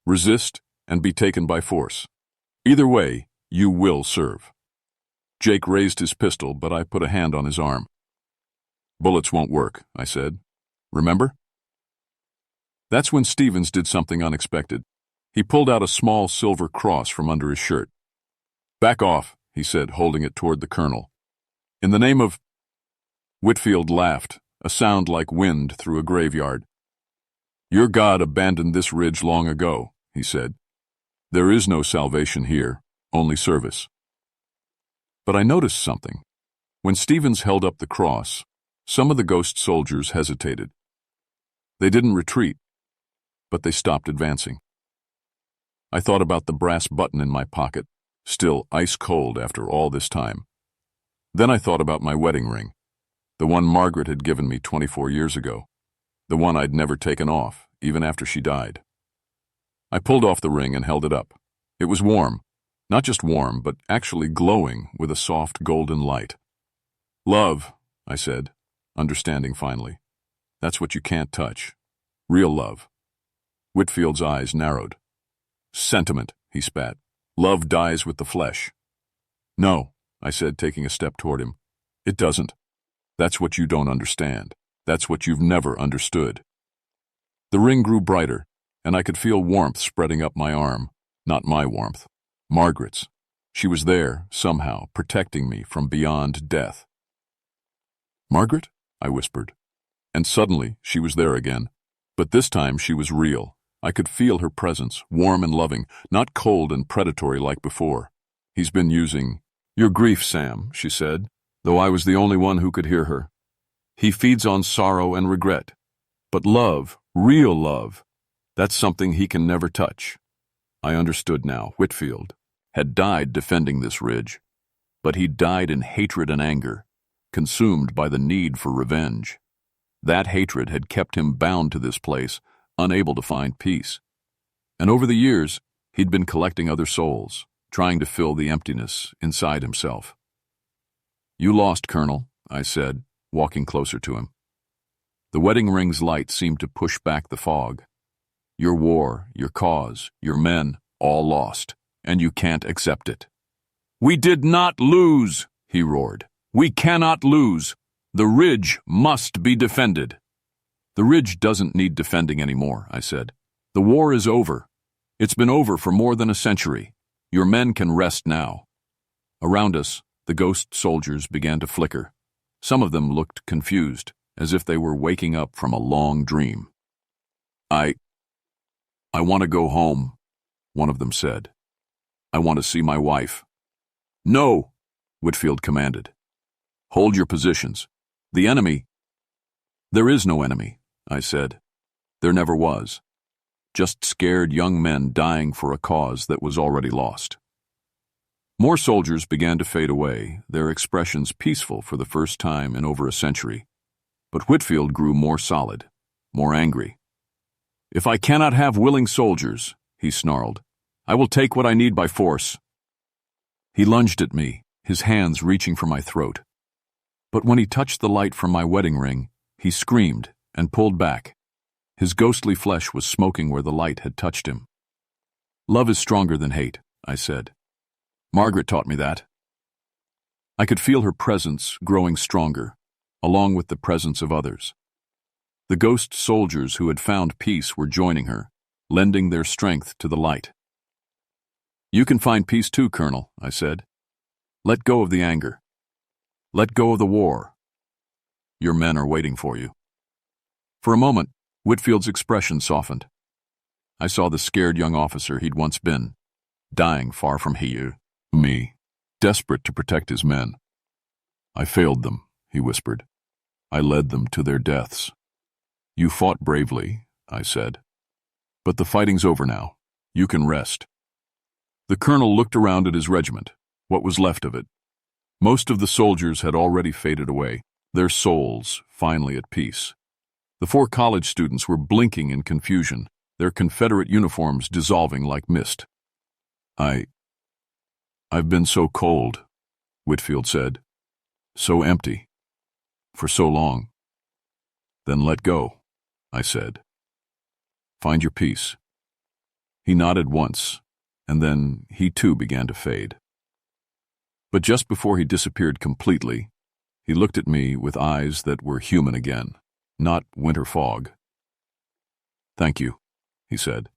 Resist and be taken by force. Either way, you will serve." Jake raised his pistol, but I put a hand on his arm. "Bullets won't work," I said. "Remember?" That's when Stevens did something unexpected. He pulled out a small silver cross from under his shirt. "Back off," he said, holding it toward the colonel. "In the name of—" Whitfield laughed, a sound like wind through a graveyard. "Your God abandoned this ridge long ago," he said. "There is no salvation here, only service." But I noticed something. When Stevens held up the cross, some of the ghost soldiers hesitated. They didn't retreat, but they stopped advancing. I thought about the brass button in my pocket, still ice cold after all this time. Then I thought about my wedding ring, the one Margaret had given me 24 years ago, the one I'd never taken off, even after she died. I pulled off the ring and held it up. It was warm, not just warm, but actually glowing with a soft golden light. "Love," I said, understanding finally. "That's what you can't touch. Real love." Whitfield's eyes narrowed. "Sentiment," he spat. "Love dies with the flesh." "No," I said, taking a step toward him. "It doesn't. That's what you don't understand. That's what you've never understood." The ring grew brighter, and I could feel warmth spreading up my arm. Not my warmth. Margaret's. She was there, somehow, protecting me from beyond death. "Margaret?" I whispered. And suddenly, she was there again. But this time she was real. I could feel her presence, warm and loving, not cold and predatory like before. "He's been using your grief, Sam," she said, though I was the only one who could hear her. "He feeds on sorrow and regret. But love, real love, that's something he can never touch." I understood now. Whitfield had died defending this ridge, but he died in hatred and anger, consumed by the need for revenge. That hatred had kept him bound to this place, unable to find peace. And over the years, he'd been collecting other souls, trying to fill the emptiness inside himself. "You lost, Colonel," I said, walking closer to him. The wedding ring's light seemed to push back the fog. "Your war, your cause, your men, all lost, and you can't accept it." "We did not lose," he roared. "We cannot lose. The ridge must be defended." "The ridge doesn't need defending anymore," I said. "The war is over. It's been over for more than a century. Your men can rest now." Around us, the ghost soldiers began to flicker. Some of them looked confused, as if they were waking up from a long dream. I want to go home," one of them said. "I want to see my wife." "No," Whitfield commanded. "Hold your positions. The enemy—" "There is no enemy," I said. "There never was. Just scared young men dying for a cause that was already lost." More soldiers began to fade away, their expressions peaceful for the first time in over a century. But Whitfield grew more solid, more angry. "If I cannot have willing soldiers," he snarled, "I will take what I need by force." He lunged at me, his hands reaching for my throat. But when he touched the light from my wedding ring, he screamed and pulled back. His ghostly flesh was smoking where the light had touched him. "Love is stronger than hate," I said. "Margaret taught me that." I could feel her presence growing stronger, along with the presence of others. The ghost soldiers who had found peace were joining her, lending their strength to the light. "You can find peace too, Colonel," I said. "Let go of the anger. Let go of the war. Your men are waiting for you." For a moment, Whitfield's expression softened. I saw the scared young officer he'd once been, dying far from here, me, desperate to protect his men. "I failed them," he whispered. "I led them to their deaths." "You fought bravely," I said. "But the fighting's over now. You can rest." The colonel looked around at his regiment, what was left of it. Most of the soldiers had already faded away, their souls finally at peace. The 4 college students were blinking in confusion, their Confederate uniforms dissolving like mist. I've been so cold," Whitfield said. "So empty. For so long." "Then let go," I said. "Find your peace." He nodded once, and then he too began to fade. But just before he disappeared completely, he looked at me with eyes that were human again, not winter fog. "Thank you," he said.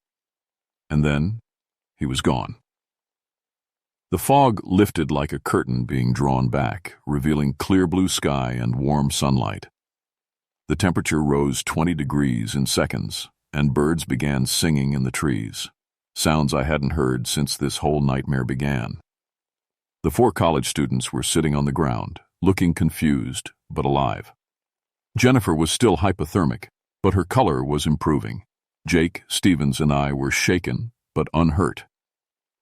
And then he was gone. The fog lifted like a curtain being drawn back, revealing clear blue sky and warm sunlight. The temperature rose 20 degrees in seconds, and birds began singing in the trees, sounds I hadn't heard since this whole nightmare began. The 4 college students were sitting on the ground, looking confused but alive. Jennifer was still hypothermic, but her color was improving. Jake, Stevens, and I were shaken but unhurt.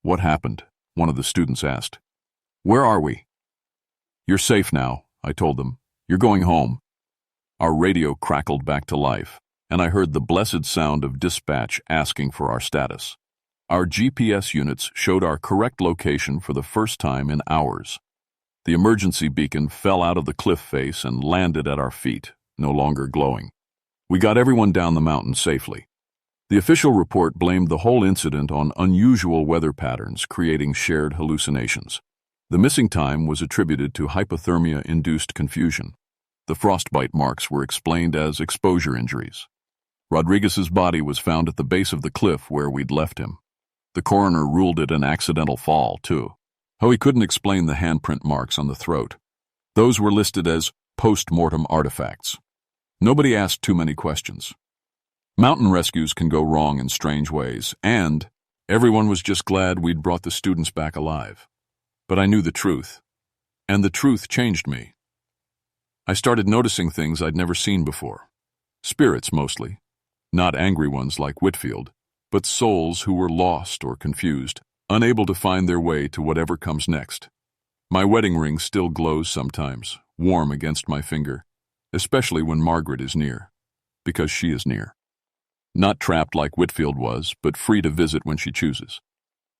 "What happened?" one of the students asked. "Where are we?" "You're safe now," I told them. "You're going home." Our radio crackled back to life, and I heard the blessed sound of dispatch asking for our status. Our GPS units showed our correct location for the first time in hours. The emergency beacon fell out of the cliff face and landed at our feet, no longer glowing. We got everyone down the mountain safely. The official report blamed the whole incident on unusual weather patterns, creating shared hallucinations. The missing time was attributed to hypothermia-induced confusion. The frostbite marks were explained as exposure injuries. Rodriguez's body was found at the base of the cliff where we'd left him. The coroner ruled it an accidental fall, too. He couldn't explain the handprint marks on the throat. Those were listed as post-mortem artifacts. Nobody asked too many questions. Mountain rescues can go wrong in strange ways, and everyone was just glad we'd brought the students back alive. But I knew the truth, and the truth changed me. I started noticing things I'd never seen before. Spirits, mostly. Not angry ones like Whitfield, but souls who were lost or confused, unable to find their way to whatever comes next. My wedding ring still glows sometimes, warm against my finger. especially when Margaret is near, because she is near. Not trapped like Whitfield was, but free to visit when she chooses.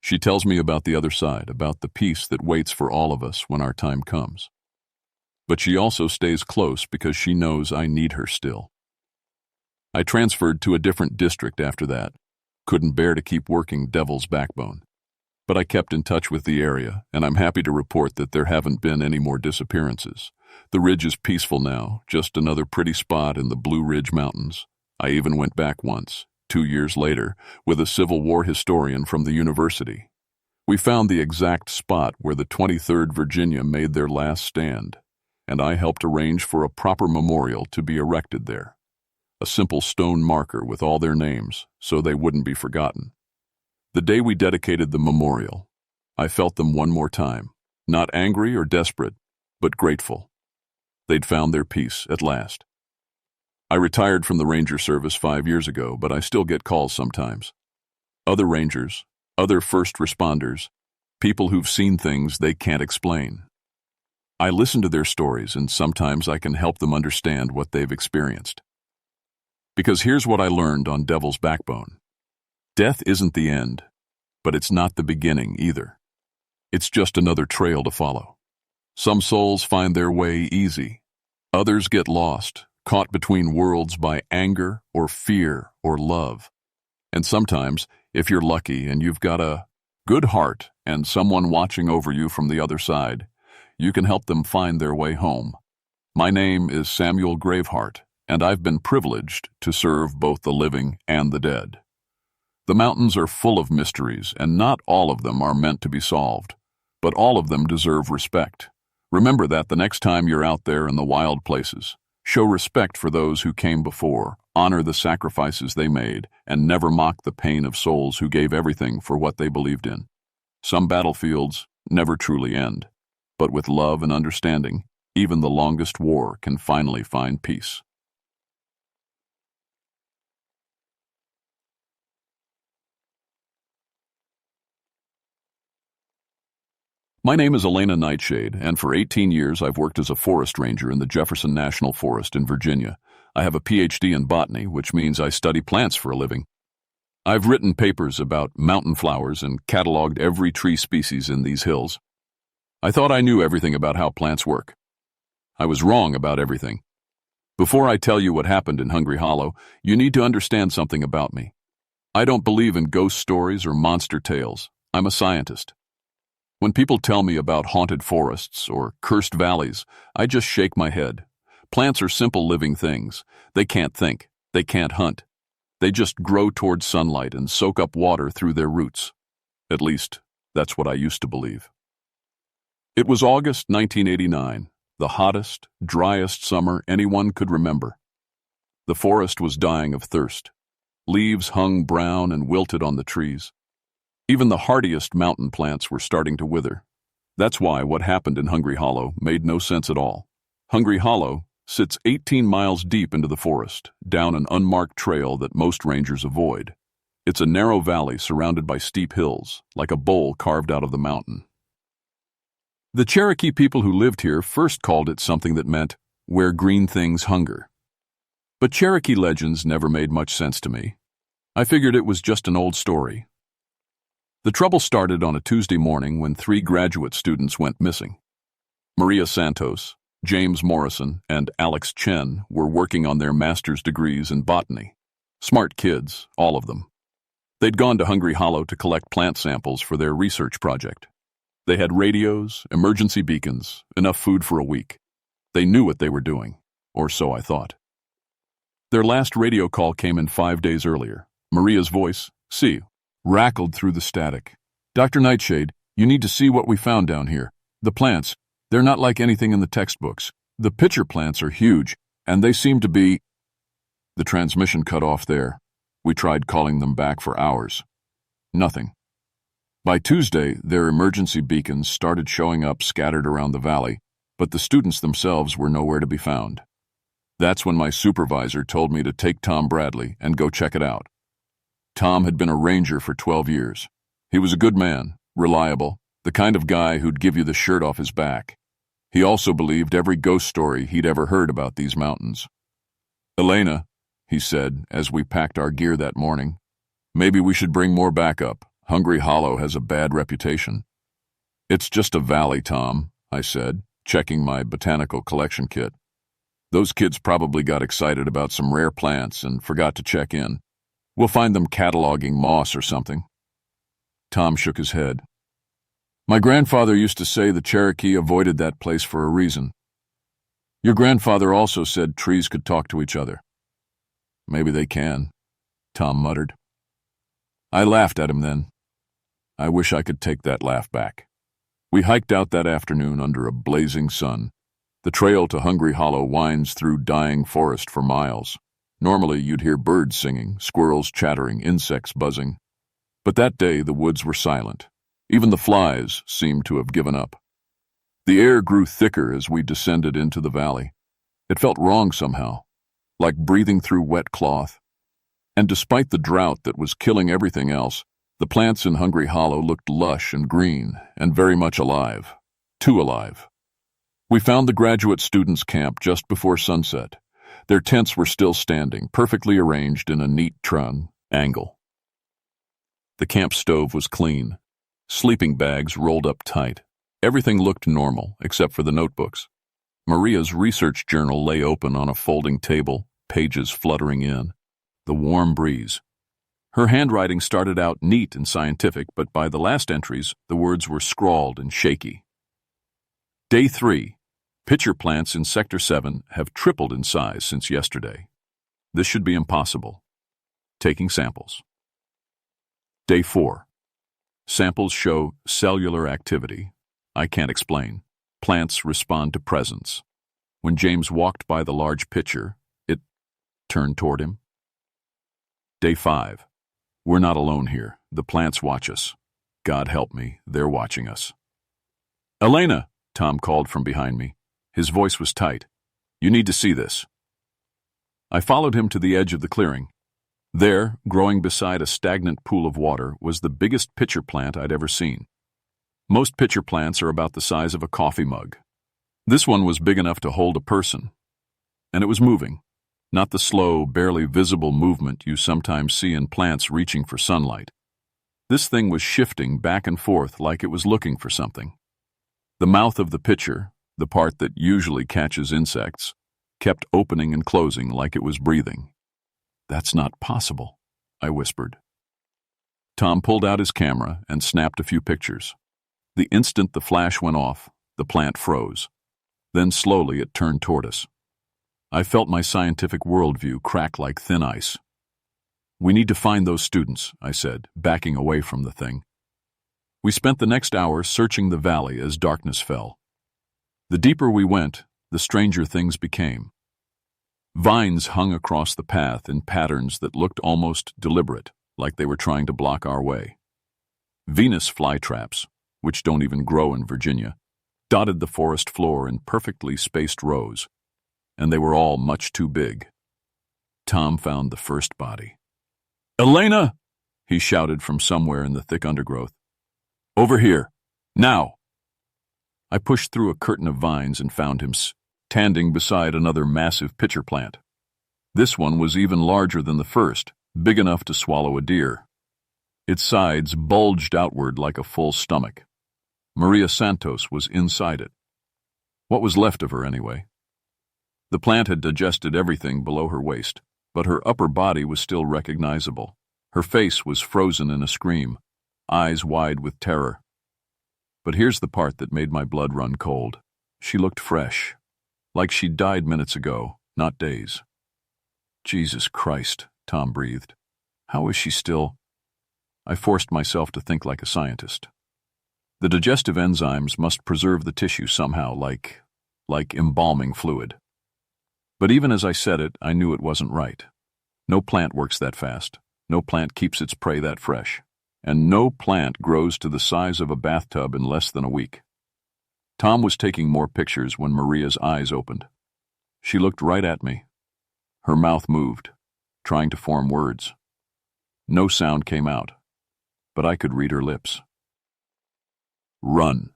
She tells me about the other side, about the peace that waits for all of us when our time comes. But she also stays close because she knows I need her still. I transferred to a different district after that. Couldn't bear to keep working Devil's Backbone. But I kept in touch with the area, and I'm happy to report that there haven't been any more disappearances. The ridge is peaceful now, just another pretty spot in the Blue Ridge Mountains. I even went back once, 2 years later, with a Civil War historian from the university. We found the exact spot where the 23rd Virginia made their last stand, and I helped arrange for a proper memorial to be erected there. A simple stone marker with all their names, so they wouldn't be forgotten. The day we dedicated the memorial, I felt them one more time, not angry or desperate, but grateful. They'd found their peace at last. I retired from the Ranger service 5 years ago, but I still get calls sometimes. Other Rangers, other first responders, people who've seen things they can't explain. I listen to their stories, and sometimes I can help them understand what they've experienced. Because here's what I learned on Devil's Backbone. Death isn't the end, but it's not the beginning either. It's just another trail to follow. Some souls find their way easy. Others get lost, caught between worlds by anger or fear or love. And sometimes, if you're lucky and you've got a good heart and someone watching over you from the other side, you can help them find their way home. My name is Samuel Graveheart, and I've been privileged to serve both the living and the dead. The mountains are full of mysteries, and not all of them are meant to be solved, but all of them deserve respect. Remember that the next time you're out there in the wild places. Show respect for those who came before, honor the sacrifices they made, and never mock the pain of souls who gave everything for what they believed in. Some battlefields never truly end, but with love and understanding, even the longest war can finally find peace. My name is Elena Nightshade, and for 18 years I've worked as a forest ranger in the Jefferson National Forest in Virginia. I have a PhD in botany, which means I study plants for a living. I've written papers about mountain flowers and cataloged every tree species in these hills. I thought I knew everything about how plants work. I was wrong about everything. Before I tell you what happened in Hungry Hollow, you need to understand something about me. I don't believe in ghost stories or monster tales. I'm a scientist. When people tell me about haunted forests or cursed valleys, I just shake my head. Plants are simple living things. They can't think. They can't hunt. They just grow toward sunlight and soak up water through their roots. At least, that's what I used to believe. It was August 1989, the hottest, driest summer anyone could remember. The forest was dying of thirst. Leaves hung brown and wilted on the trees. Even the hardiest mountain plants were starting to wither. That's why what happened in Hungry Hollow made no sense at all. Hungry Hollow sits 18 miles deep into the forest, down an unmarked trail that most rangers avoid. It's a narrow valley surrounded by steep hills, like a bowl carved out of the mountain. The Cherokee people who lived here first called it something that meant, where green things hunger. But Cherokee legends never made much sense to me. I figured it was just an old story. The trouble started on a Tuesday morning when 3 graduate students went missing. Maria Santos, James Morrison, and Alex Chen were working on their master's degrees in botany. Smart kids, all of them. They'd gone to Hungry Hollow to collect plant samples for their research project. They had radios, emergency beacons, enough food for a week. They knew what they were doing, or so I thought. Their last radio call came in 5 days earlier. Maria's voice, "See," rackled through the static. "Dr. Nightshade, you need to see what we found down here. The plants, they're not like anything in the textbooks. The pitcher plants are huge, and they seem to be—" The transmission cut off there. We tried calling them back for hours. Nothing. By Tuesday, their emergency beacons started showing up scattered around the valley, but the students themselves were nowhere to be found. That's when my supervisor told me to take Tom Bradley and go check it out. Tom had been a ranger for 12 years. He was a good man, reliable, the kind of guy who'd give you the shirt off his back. He also believed every ghost story he'd ever heard about these mountains. "Elena," he said as we packed our gear that morning, "maybe we should bring more backup. Hungry Hollow has a bad reputation." "It's just a valley, Tom," I said, checking my botanical collection kit. "Those kids probably got excited about some rare plants and forgot to check in. We'll find them cataloging moss or something." Tom shook his head. "My grandfather used to say the Cherokee avoided that place for a reason. Your grandfather also said trees could talk to each other." "Maybe they can," Tom muttered. I laughed at him then. I wish I could take that laugh back. We hiked out that afternoon under a blazing sun. The trail to Hungry Hollow winds through dying forest for miles. Normally you'd hear birds singing, squirrels chattering, insects buzzing. But that day the woods were silent. Even the flies seemed to have given up. The air grew thicker as we descended into the valley. It felt wrong somehow, like breathing through wet cloth. And despite the drought that was killing everything else, the plants in Hungry Hollow looked lush and green and very much alive. Too alive. We found the graduate students' camp just before sunset. Their tents were still standing, perfectly arranged in a neat angle. The camp stove was clean. Sleeping bags rolled up tight. Everything looked normal, except for the notebooks. Maria's research journal lay open on a folding table, pages fluttering in. The warm breeze. Her handwriting started out neat and scientific, but by the last entries, the words were scrawled and shaky. Day 3. Pitcher plants in Sector 7 have tripled in size since yesterday. This should be impossible. Taking samples. Day 4. Samples show cellular activity. I can't explain. Plants respond to presence. When James walked by the large pitcher, it turned toward him. Day 5. We're not alone here. The plants watch us. God help me, they're watching us. "Elena," Tom called from behind me. His voice was tight. "You need to see this." I followed him to the edge of the clearing. There, growing beside a stagnant pool of water, was the biggest pitcher plant I'd ever seen. Most pitcher plants are about the size of a coffee mug. This one was big enough to hold a person. And it was moving. Not the slow, barely visible movement you sometimes see in plants reaching for sunlight. This thing was shifting back and forth like it was looking for something. The mouth of the pitcher, the part that usually catches insects, kept opening and closing like it was breathing. "That's not possible," I whispered. Tom pulled out his camera and snapped a few pictures. The instant the flash went off, the plant froze. Then slowly it turned toward us. I felt my scientific worldview crack like thin ice. "We need to find those students," I said, backing away from the thing. We spent the next hour searching the valley as darkness fell. The deeper we went, the stranger things became. Vines hung across the path in patterns that looked almost deliberate, like they were trying to block our way. Venus flytraps, which don't even grow in Virginia, dotted the forest floor in perfectly spaced rows, and they were all much too big. Tom found the first body. "Elena!" he shouted from somewhere in the thick undergrowth. "Over here! Now!" I pushed through a curtain of vines and found him standing beside another massive pitcher plant. This one was even larger than the first, big enough to swallow a deer. Its sides bulged outward like a full stomach. Maria Santos was inside it. What was left of her, anyway? The plant had digested everything below her waist, but her upper body was still recognizable. Her face was frozen in a scream, eyes wide with terror. But here's the part that made my blood run cold. She looked fresh, like she'd died minutes ago, not days. "Jesus Christ," Tom breathed. "How is she still?" I forced myself to think like a scientist. The digestive enzymes must preserve the tissue somehow, like embalming fluid. But even as I said it, I knew it wasn't right. No plant works that fast. No plant keeps its prey that fresh. And no plant grows to the size of a bathtub in less than a week. Tom was taking more pictures when Maria's eyes opened. She looked right at me. Her mouth moved, trying to form words. No sound came out, but I could read her lips. "Run."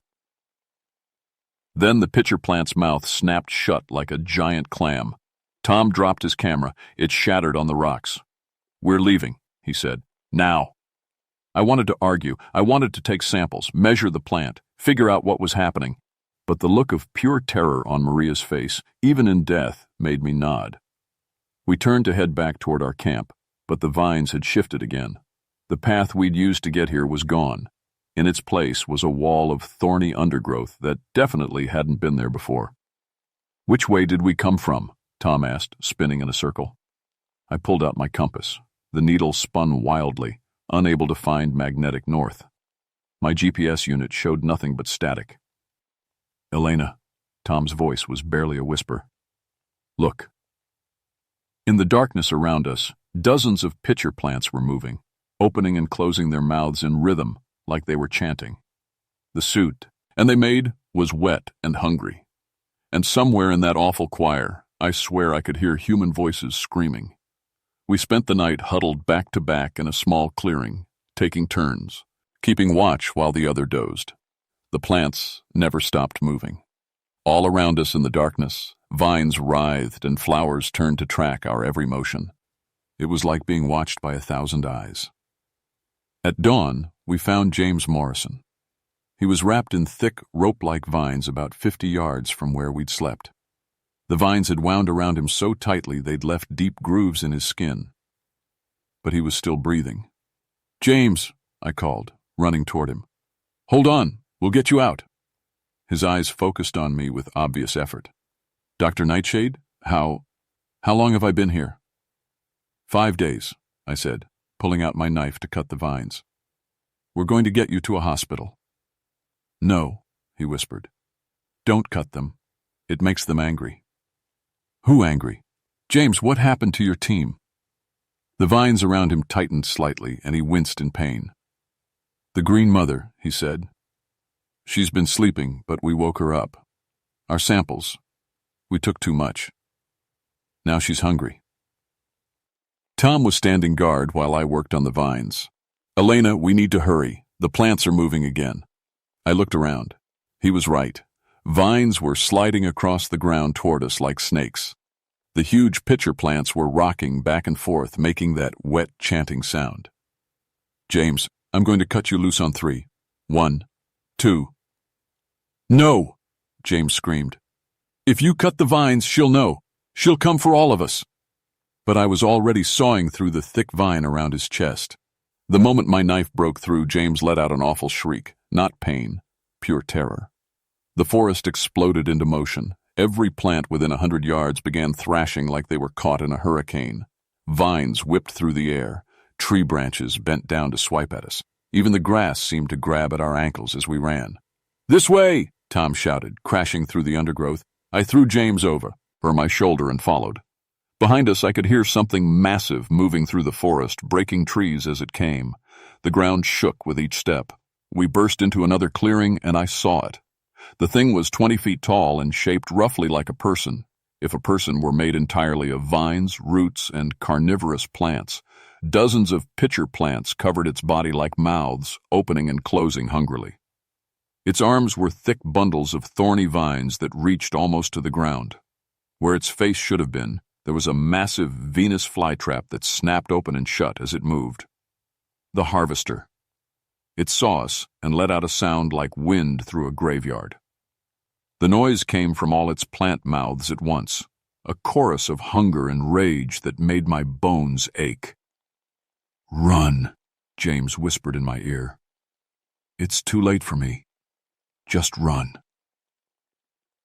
Then the pitcher plant's mouth snapped shut like a giant clam. Tom dropped his camera. It shattered on the rocks. "We're leaving," he said. "Now." I wanted to argue. I wanted to take samples, measure the plant, figure out what was happening. But the look of pure terror on Maria's face, even in death, made me nod. We turned to head back toward our camp, but the vines had shifted again. The path we'd used to get here was gone. In its place was a wall of thorny undergrowth that definitely hadn't been there before. "Which way did we come from?" Tom asked, spinning in a circle. I pulled out my compass. The needle spun wildly, unable to find magnetic north. My GPS unit showed nothing but static. "Elena," Tom's voice was barely a whisper. "Look." In the darkness around us, dozens of pitcher plants were moving, opening and closing their mouths in rhythm, like they were chanting. The suit, and they made, was wet and hungry. And somewhere in that awful choir, I swear I could hear human voices screaming. We spent the night huddled back to back in a small clearing, taking turns, keeping watch while the other dozed. The plants never stopped moving. All around us in the darkness, vines writhed and flowers turned to track our every motion. It was like being watched by 1,000 eyes. At dawn, we found James Morrison. He was wrapped in thick, rope-like vines about 50 yards from where we'd slept. The vines had wound around him so tightly they'd left deep grooves in his skin. But he was still breathing. "James," I called, running toward him. "Hold on, we'll get you out." His eyes focused on me with obvious effort. "Dr. Nightshade, how long have I been here?" "5 days," I said, pulling out my knife to cut the vines. "We're going to get you to a hospital." "No," he whispered. "Don't cut them. It makes them angry." "Who angry? James, what happened to your team?" The vines around him tightened slightly, and he winced in pain. "The Green Mother," he said. "She's been sleeping, but we woke her up. Our samples. We took too much. Now she's hungry." Tom was standing guard while I worked on the vines. "Elena, we need to hurry. The plants are moving again." I looked around. He was right. Vines were sliding across the ground toward us like snakes. The huge pitcher plants were rocking back and forth, making that wet, chanting sound. "James, I'm going to cut you loose on 3. 1, 2. "No!" James screamed. "If you cut the vines, she'll know. She'll come for all of us." But I was already sawing through the thick vine around his chest. The moment my knife broke through, James let out an awful shriek, not pain, pure terror. The forest exploded into motion. Every plant within 100 yards began thrashing like they were caught in a hurricane. Vines whipped through the air. Tree branches bent down to swipe at us. Even the grass seemed to grab at our ankles as we ran. "This way!" Tom shouted, crashing through the undergrowth. I threw James over my shoulder and followed. Behind us, I could hear something massive moving through the forest, breaking trees as it came. The ground shook with each step. We burst into another clearing, and I saw it. The thing was 20 feet tall and shaped roughly like a person, if a person were made entirely of vines, roots, and carnivorous plants. Dozens of pitcher plants covered its body like mouths, opening and closing hungrily. Its arms were thick bundles of thorny vines that reached almost to the ground. Where its face should have been, there was a massive Venus flytrap that snapped open and shut as it moved. The harvester. It saw us and let out a sound like wind through a graveyard. The noise came from all its plant mouths at once, a chorus of hunger and rage that made my bones ache. "Run," James whispered in my ear. "It's too late for me. Just run."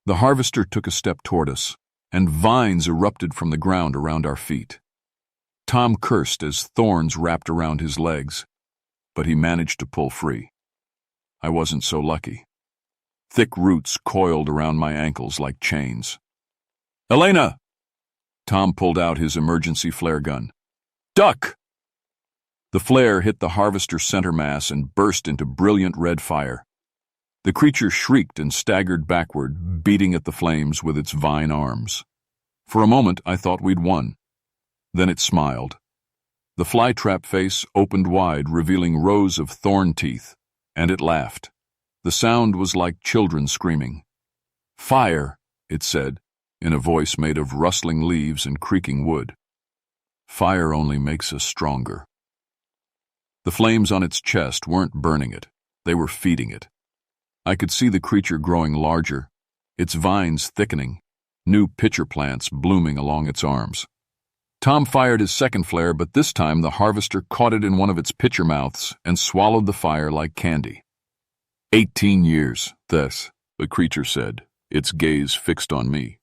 The harvester took a step toward us, and vines erupted from the ground around our feet. Tom cursed as thorns wrapped around his legs, but he managed to pull free. I wasn't so lucky. Thick roots coiled around my ankles like chains. "Elena!" Tom pulled out his emergency flare gun. "Duck!" The flare hit the harvester's center mass and burst into brilliant red fire. The creature shrieked and staggered backward, beating at the flames with its vine arms. For a moment, I thought we'd won. Then it smiled. The flytrap face opened wide, revealing rows of thorn teeth, and it laughed. The sound was like children screaming. Fire, it said, in a voice made of rustling leaves and creaking wood. Fire only makes us stronger. The flames on its chest weren't burning it, they were feeding it. I could see the creature growing larger, its vines thickening, new pitcher plants blooming along its arms. Tom fired his second flare, but this time the harvester caught it in one of its pitcher mouths and swallowed the fire like candy. 18 years, the creature said, its gaze fixed on me.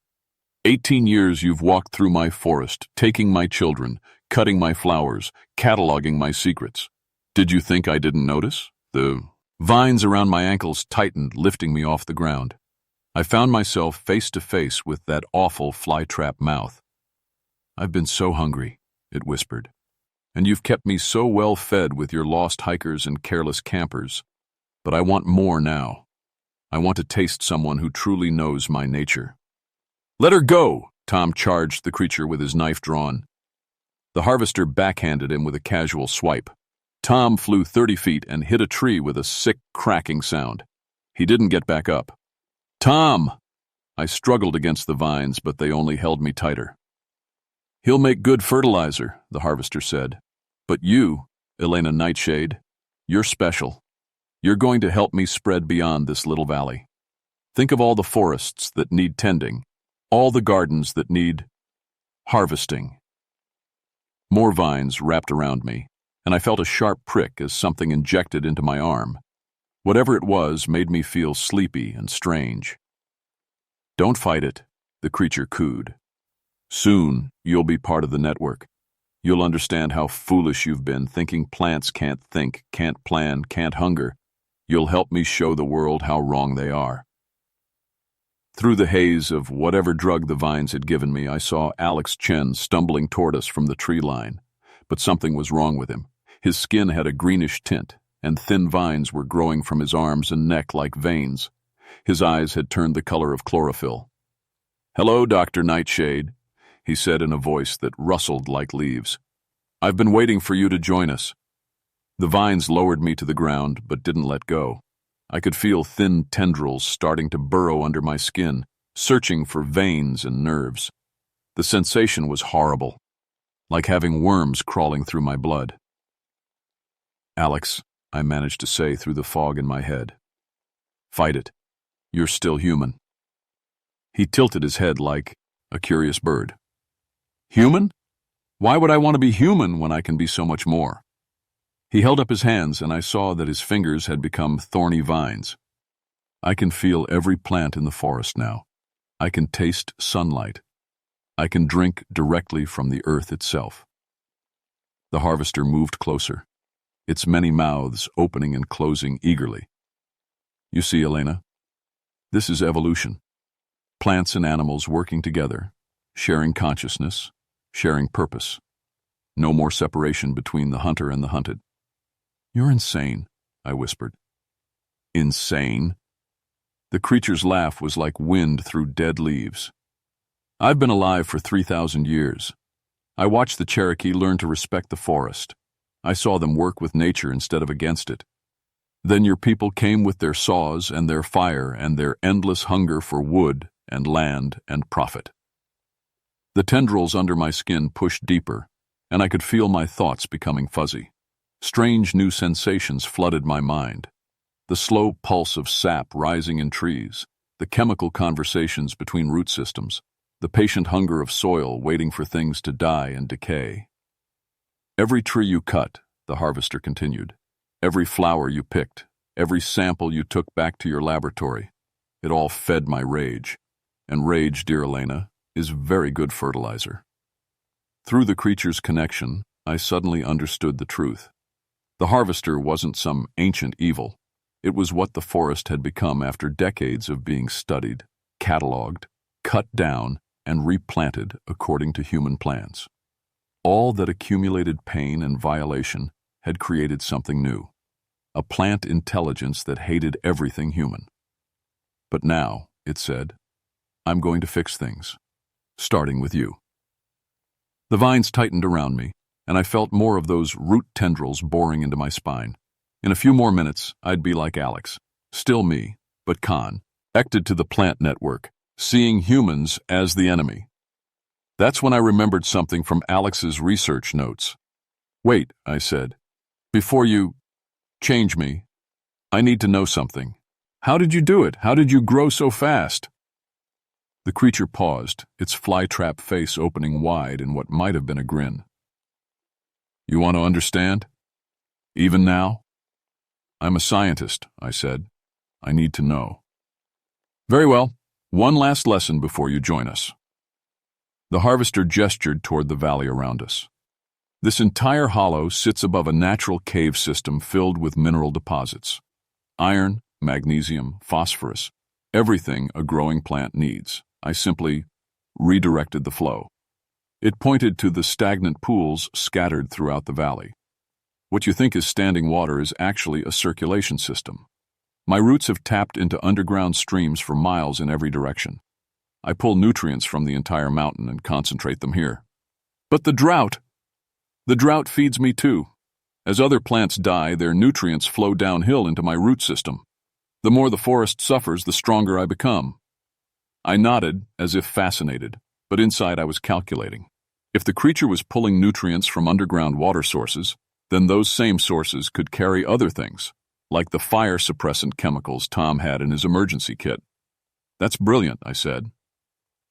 18 years you've walked through my forest, taking my children, cutting my flowers, cataloging my secrets. Did you think I didn't notice? The vines around my ankles tightened, lifting me off the ground. I found myself face to face with that awful flytrap mouth. I've been so hungry, it whispered, and you've kept me so well fed with your lost hikers and careless campers. But I want more now. I want to taste someone who truly knows my nature. Let her go, Tom charged the creature with his knife drawn. The harvester backhanded him with a casual swipe. Tom flew 30 feet and hit a tree with a sick, cracking sound. He didn't get back up. Tom! I struggled against the vines, but they only held me tighter. He'll make good fertilizer, the harvester said. But you, Elena Nightshade, you're special. You're going to help me spread beyond this little valley. Think of all the forests that need tending, all the gardens that need harvesting. More vines wrapped around me, and I felt a sharp prick as something injected into my arm. Whatever it was made me feel sleepy and strange. Don't fight it, the creature cooed. Soon, you'll be part of the network. You'll understand how foolish you've been, thinking plants can't think, can't plan, can't hunger. You'll help me show the world how wrong they are. Through the haze of whatever drug the vines had given me, I saw Alex Chen stumbling toward us from the tree line. But something was wrong with him. His skin had a greenish tint, and thin vines were growing from his arms and neck like veins. His eyes had turned the color of chlorophyll. Hello, Dr. Nightshade, he said in a voice that rustled like leaves. I've been waiting for you to join us. The vines lowered me to the ground, but didn't let go. I could feel thin tendrils starting to burrow under my skin, searching for veins and nerves. The sensation was horrible, like having worms crawling through my blood. Alex, I managed to say through the fog in my head. Fight it. You're still human. He tilted his head like a curious bird. Human? Why would I want to be human when I can be so much more? He held up his hands, and I saw that his fingers had become thorny vines. I can feel every plant in the forest now. I can taste sunlight. I can drink directly from the earth itself. The harvester moved closer, its many mouths opening and closing eagerly. You see, Elena, this is evolution. Plants and animals working together, sharing consciousness, sharing purpose. No more separation between the hunter and the hunted. You're insane, I whispered. Insane? The creature's laugh was like wind through dead leaves. I've been alive for 3,000 years. I watched the Cherokee learn to respect the forest. I saw them work with nature instead of against it. Then your people came with their saws and their fire and their endless hunger for wood and land and profit. The tendrils under my skin pushed deeper, and I could feel my thoughts becoming fuzzy. Strange new sensations flooded my mind. The slow pulse of sap rising in trees, the chemical conversations between root systems, the patient hunger of soil waiting for things to die and decay. Every tree you cut, the harvester continued, every flower you picked, every sample you took back to your laboratory, it all fed my rage. And rage, dear Elena, is very good fertilizer. Through the creature's connection, I suddenly understood the truth. The harvester wasn't some ancient evil. It was what the forest had become after decades of being studied, cataloged, cut down, and replanted according to human plans. All that accumulated pain and violation had created something new, a plant intelligence that hated everything human. But now, it said, I'm going to fix things, starting with you. The vines tightened around me, and I felt more of those root tendrils boring into my spine. In a few more minutes, I'd be like Alex, still me, but Khan, connected to the plant network, seeing humans as the enemy. That's when I remembered something from Alex's research notes. "Wait," I said. "Before you change me, I need to know something. How did you do it? How did you grow so fast?" The creature paused, its flytrap face opening wide in what might have been a grin. "You want to understand? Even now?" "I'm a scientist," I said. "I need to know." "Very well. One last lesson before you join us." The harvester gestured toward the valley around us. This entire hollow sits above a natural cave system filled with mineral deposits. Iron, magnesium, phosphorus, everything a growing plant needs. I simply redirected the flow. It pointed to the stagnant pools scattered throughout the valley. What you think is standing water is actually a circulation system. My roots have tapped into underground streams for miles in every direction. I pull nutrients from the entire mountain and concentrate them here. But the drought feeds me too. As other plants die, their nutrients flow downhill into my root system. The more the forest suffers, the stronger I become. I nodded, as if fascinated, but inside I was calculating. If the creature was pulling nutrients from underground water sources, then those same sources could carry other things, like the fire suppressant chemicals Tom had in his emergency kit. "That's brilliant," I said.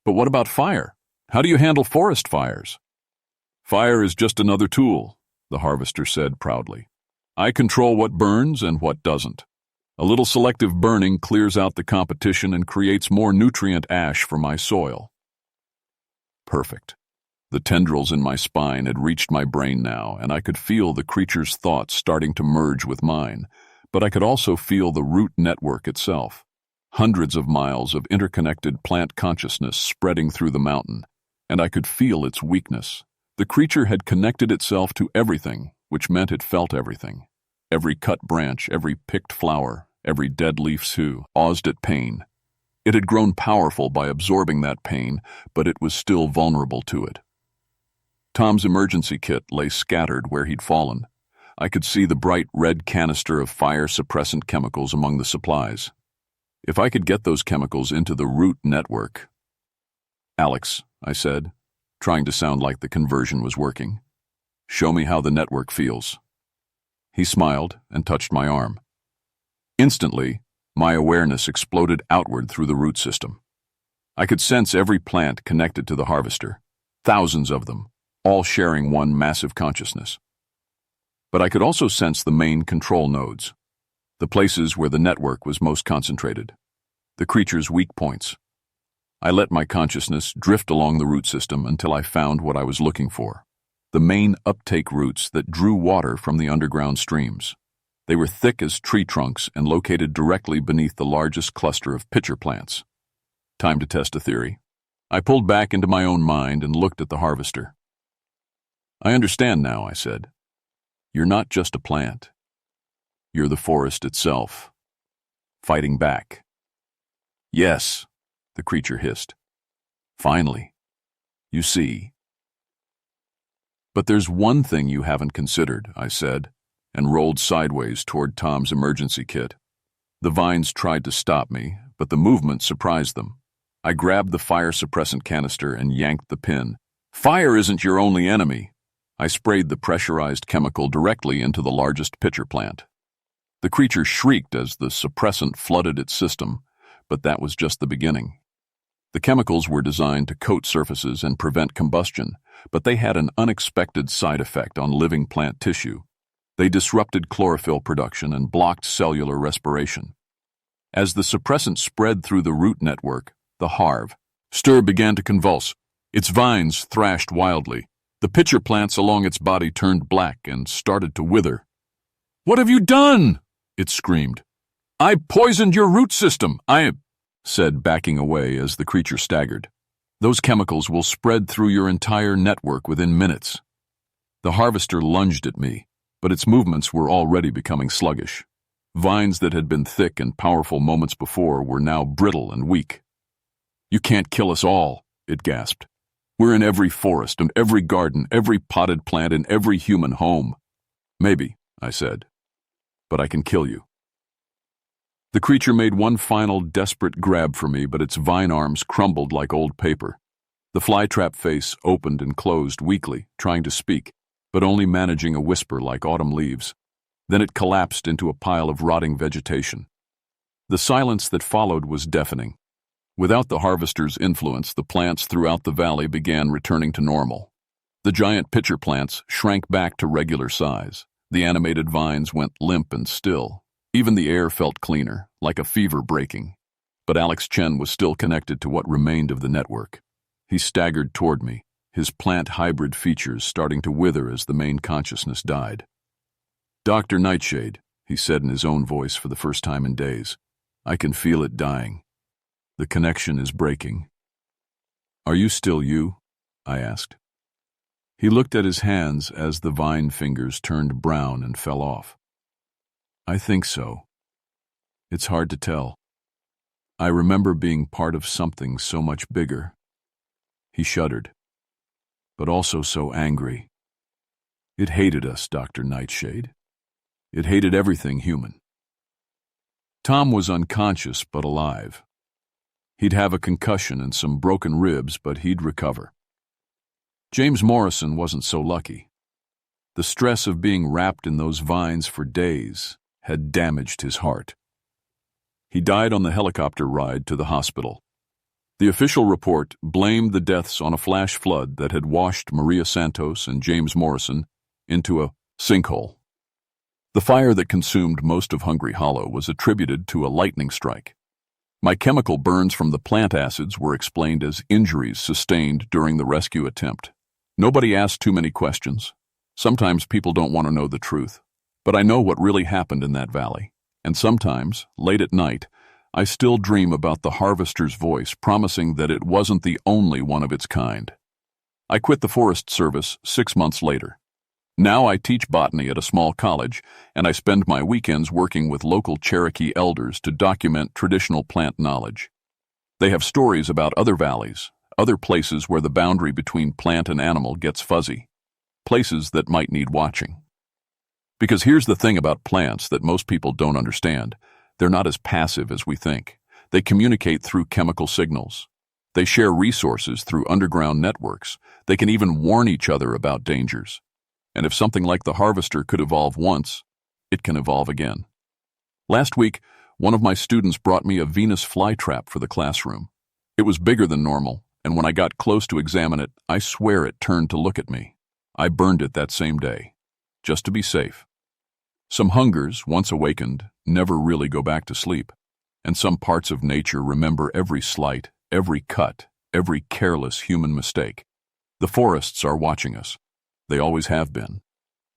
"But what about fire? How do you handle forest fires?" "Fire is just another tool," the harvester said proudly. "I control what burns and what doesn't. A little selective burning clears out the competition and creates more nutrient ash for my soil." Perfect. The tendrils in my spine had reached my brain now, and I could feel the creature's thoughts starting to merge with mine, but I could also feel the root network itself. Hundreds of miles of interconnected plant consciousness spreading through the mountain, and I could feel its weakness. The creature had connected itself to everything, which meant it felt everything. Every cut branch, every picked flower, every dead leaf caused it pain. It had grown powerful by absorbing that pain, but it was still vulnerable to it. Tom's emergency kit lay scattered where he'd fallen. I could see the bright red canister of fire-suppressant chemicals among the supplies. If I could get those chemicals into the root network... "Alex," I said, trying to sound like the conversion was working. "Show me how the network feels." He smiled and touched my arm. Instantly, my awareness exploded outward through the root system. I could sense every plant connected to the harvester, thousands of them, all sharing one massive consciousness. But I could also sense the main control nodes, the places where the network was most concentrated, the creature's weak points. I let my consciousness drift along the root system until I found what I was looking for, the main uptake roots that drew water from the underground streams. They were thick as tree trunks and located directly beneath the largest cluster of pitcher plants. Time to test a theory. I pulled back into my own mind and looked at the harvester. "I understand now," I said. "You're not just a plant. You're the forest itself, fighting back." "Yes," the creature hissed. "Finally. You see." "But there's one thing you haven't considered," I said, and rolled sideways toward Tom's emergency kit. The vines tried to stop me, but the movement surprised them. I grabbed the fire suppressant canister and yanked the pin. "Fire isn't your only enemy." I sprayed the pressurized chemical directly into the largest pitcher plant. The creature shrieked as the suppressant flooded its system, but that was just the beginning. The chemicals were designed to coat surfaces and prevent combustion, but they had an unexpected side effect on living plant tissue. They disrupted chlorophyll production and blocked cellular respiration. As the suppressant spread through the root network, the harvester began to convulse. Its vines thrashed wildly. The pitcher plants along its body turned black and started to wither. "What have you done?" it screamed. "I poisoned your root system. I said, backing away as the creature staggered. "Those chemicals will spread through your entire network within minutes." The harvester lunged at me, but its movements were already becoming sluggish. Vines that had been thick and powerful moments before were now brittle and weak. "You can't kill us all," it gasped. "We're in every forest and every garden, every potted plant and every human home." "Maybe," I said, "but I can kill you." The creature made one final desperate grab for me, but its vine arms crumbled like old paper. The flytrap face opened and closed weakly, trying to speak, but only managing a whisper like autumn leaves. Then it collapsed into a pile of rotting vegetation. The silence that followed was deafening. Without the harvester's influence, the plants throughout the valley began returning to normal. The giant pitcher plants shrank back to regular size. The animated vines went limp and still. Even the air felt cleaner, like a fever breaking. But Alex Chen was still connected to what remained of the network. He staggered toward me, his plant hybrid features starting to wither as the main consciousness died. "Dr. Nightshade," he said in his own voice for the first time in days, "I can feel it dying. The connection is breaking." "Are you still you?" I asked. He looked at his hands as the vine fingers turned brown and fell off. "I think so. It's hard to tell. I remember being part of something so much bigger." He shuddered, but also so angry. "It hated us, Dr. Nightshade. It hated everything human." Tom was unconscious but alive. He'd have a concussion and some broken ribs, but he'd recover. James Morrison wasn't so lucky. The stress of being wrapped in those vines for days had damaged his heart. He died on the helicopter ride to the hospital. The official report blamed the deaths on a flash flood that had washed Maria Santos and James Morrison into a sinkhole. The fire that consumed most of Hungry Hollow was attributed to a lightning strike. My chemical burns from the plant acids were explained as injuries sustained during the rescue attempt. Nobody asked too many questions. Sometimes people don't want to know the truth. But I know what really happened in that valley. And sometimes, late at night, I still dream about the harvester's voice promising that it wasn't the only one of its kind. I quit the Forest Service 6 months later. Now I teach botany at a small college, and I spend my weekends working with local Cherokee elders to document traditional plant knowledge. They have stories about other valleys, other places where the boundary between plant and animal gets fuzzy, places that might need watching. Because here's the thing about plants that most people don't understand. They're not as passive as we think. They communicate through chemical signals. They share resources through underground networks. They can even warn each other about dangers. And if something like the harvester could evolve once, it can evolve again. Last week, one of my students brought me a Venus flytrap for the classroom. It was bigger than normal, and when I got close to examine it, I swear it turned to look at me. I burned it that same day, just to be safe. Some hungers, once awakened, never really go back to sleep, and some parts of nature remember every slight, every cut, every careless human mistake. The forests are watching us. They always have been.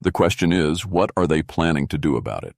The question is, what are they planning to do about it?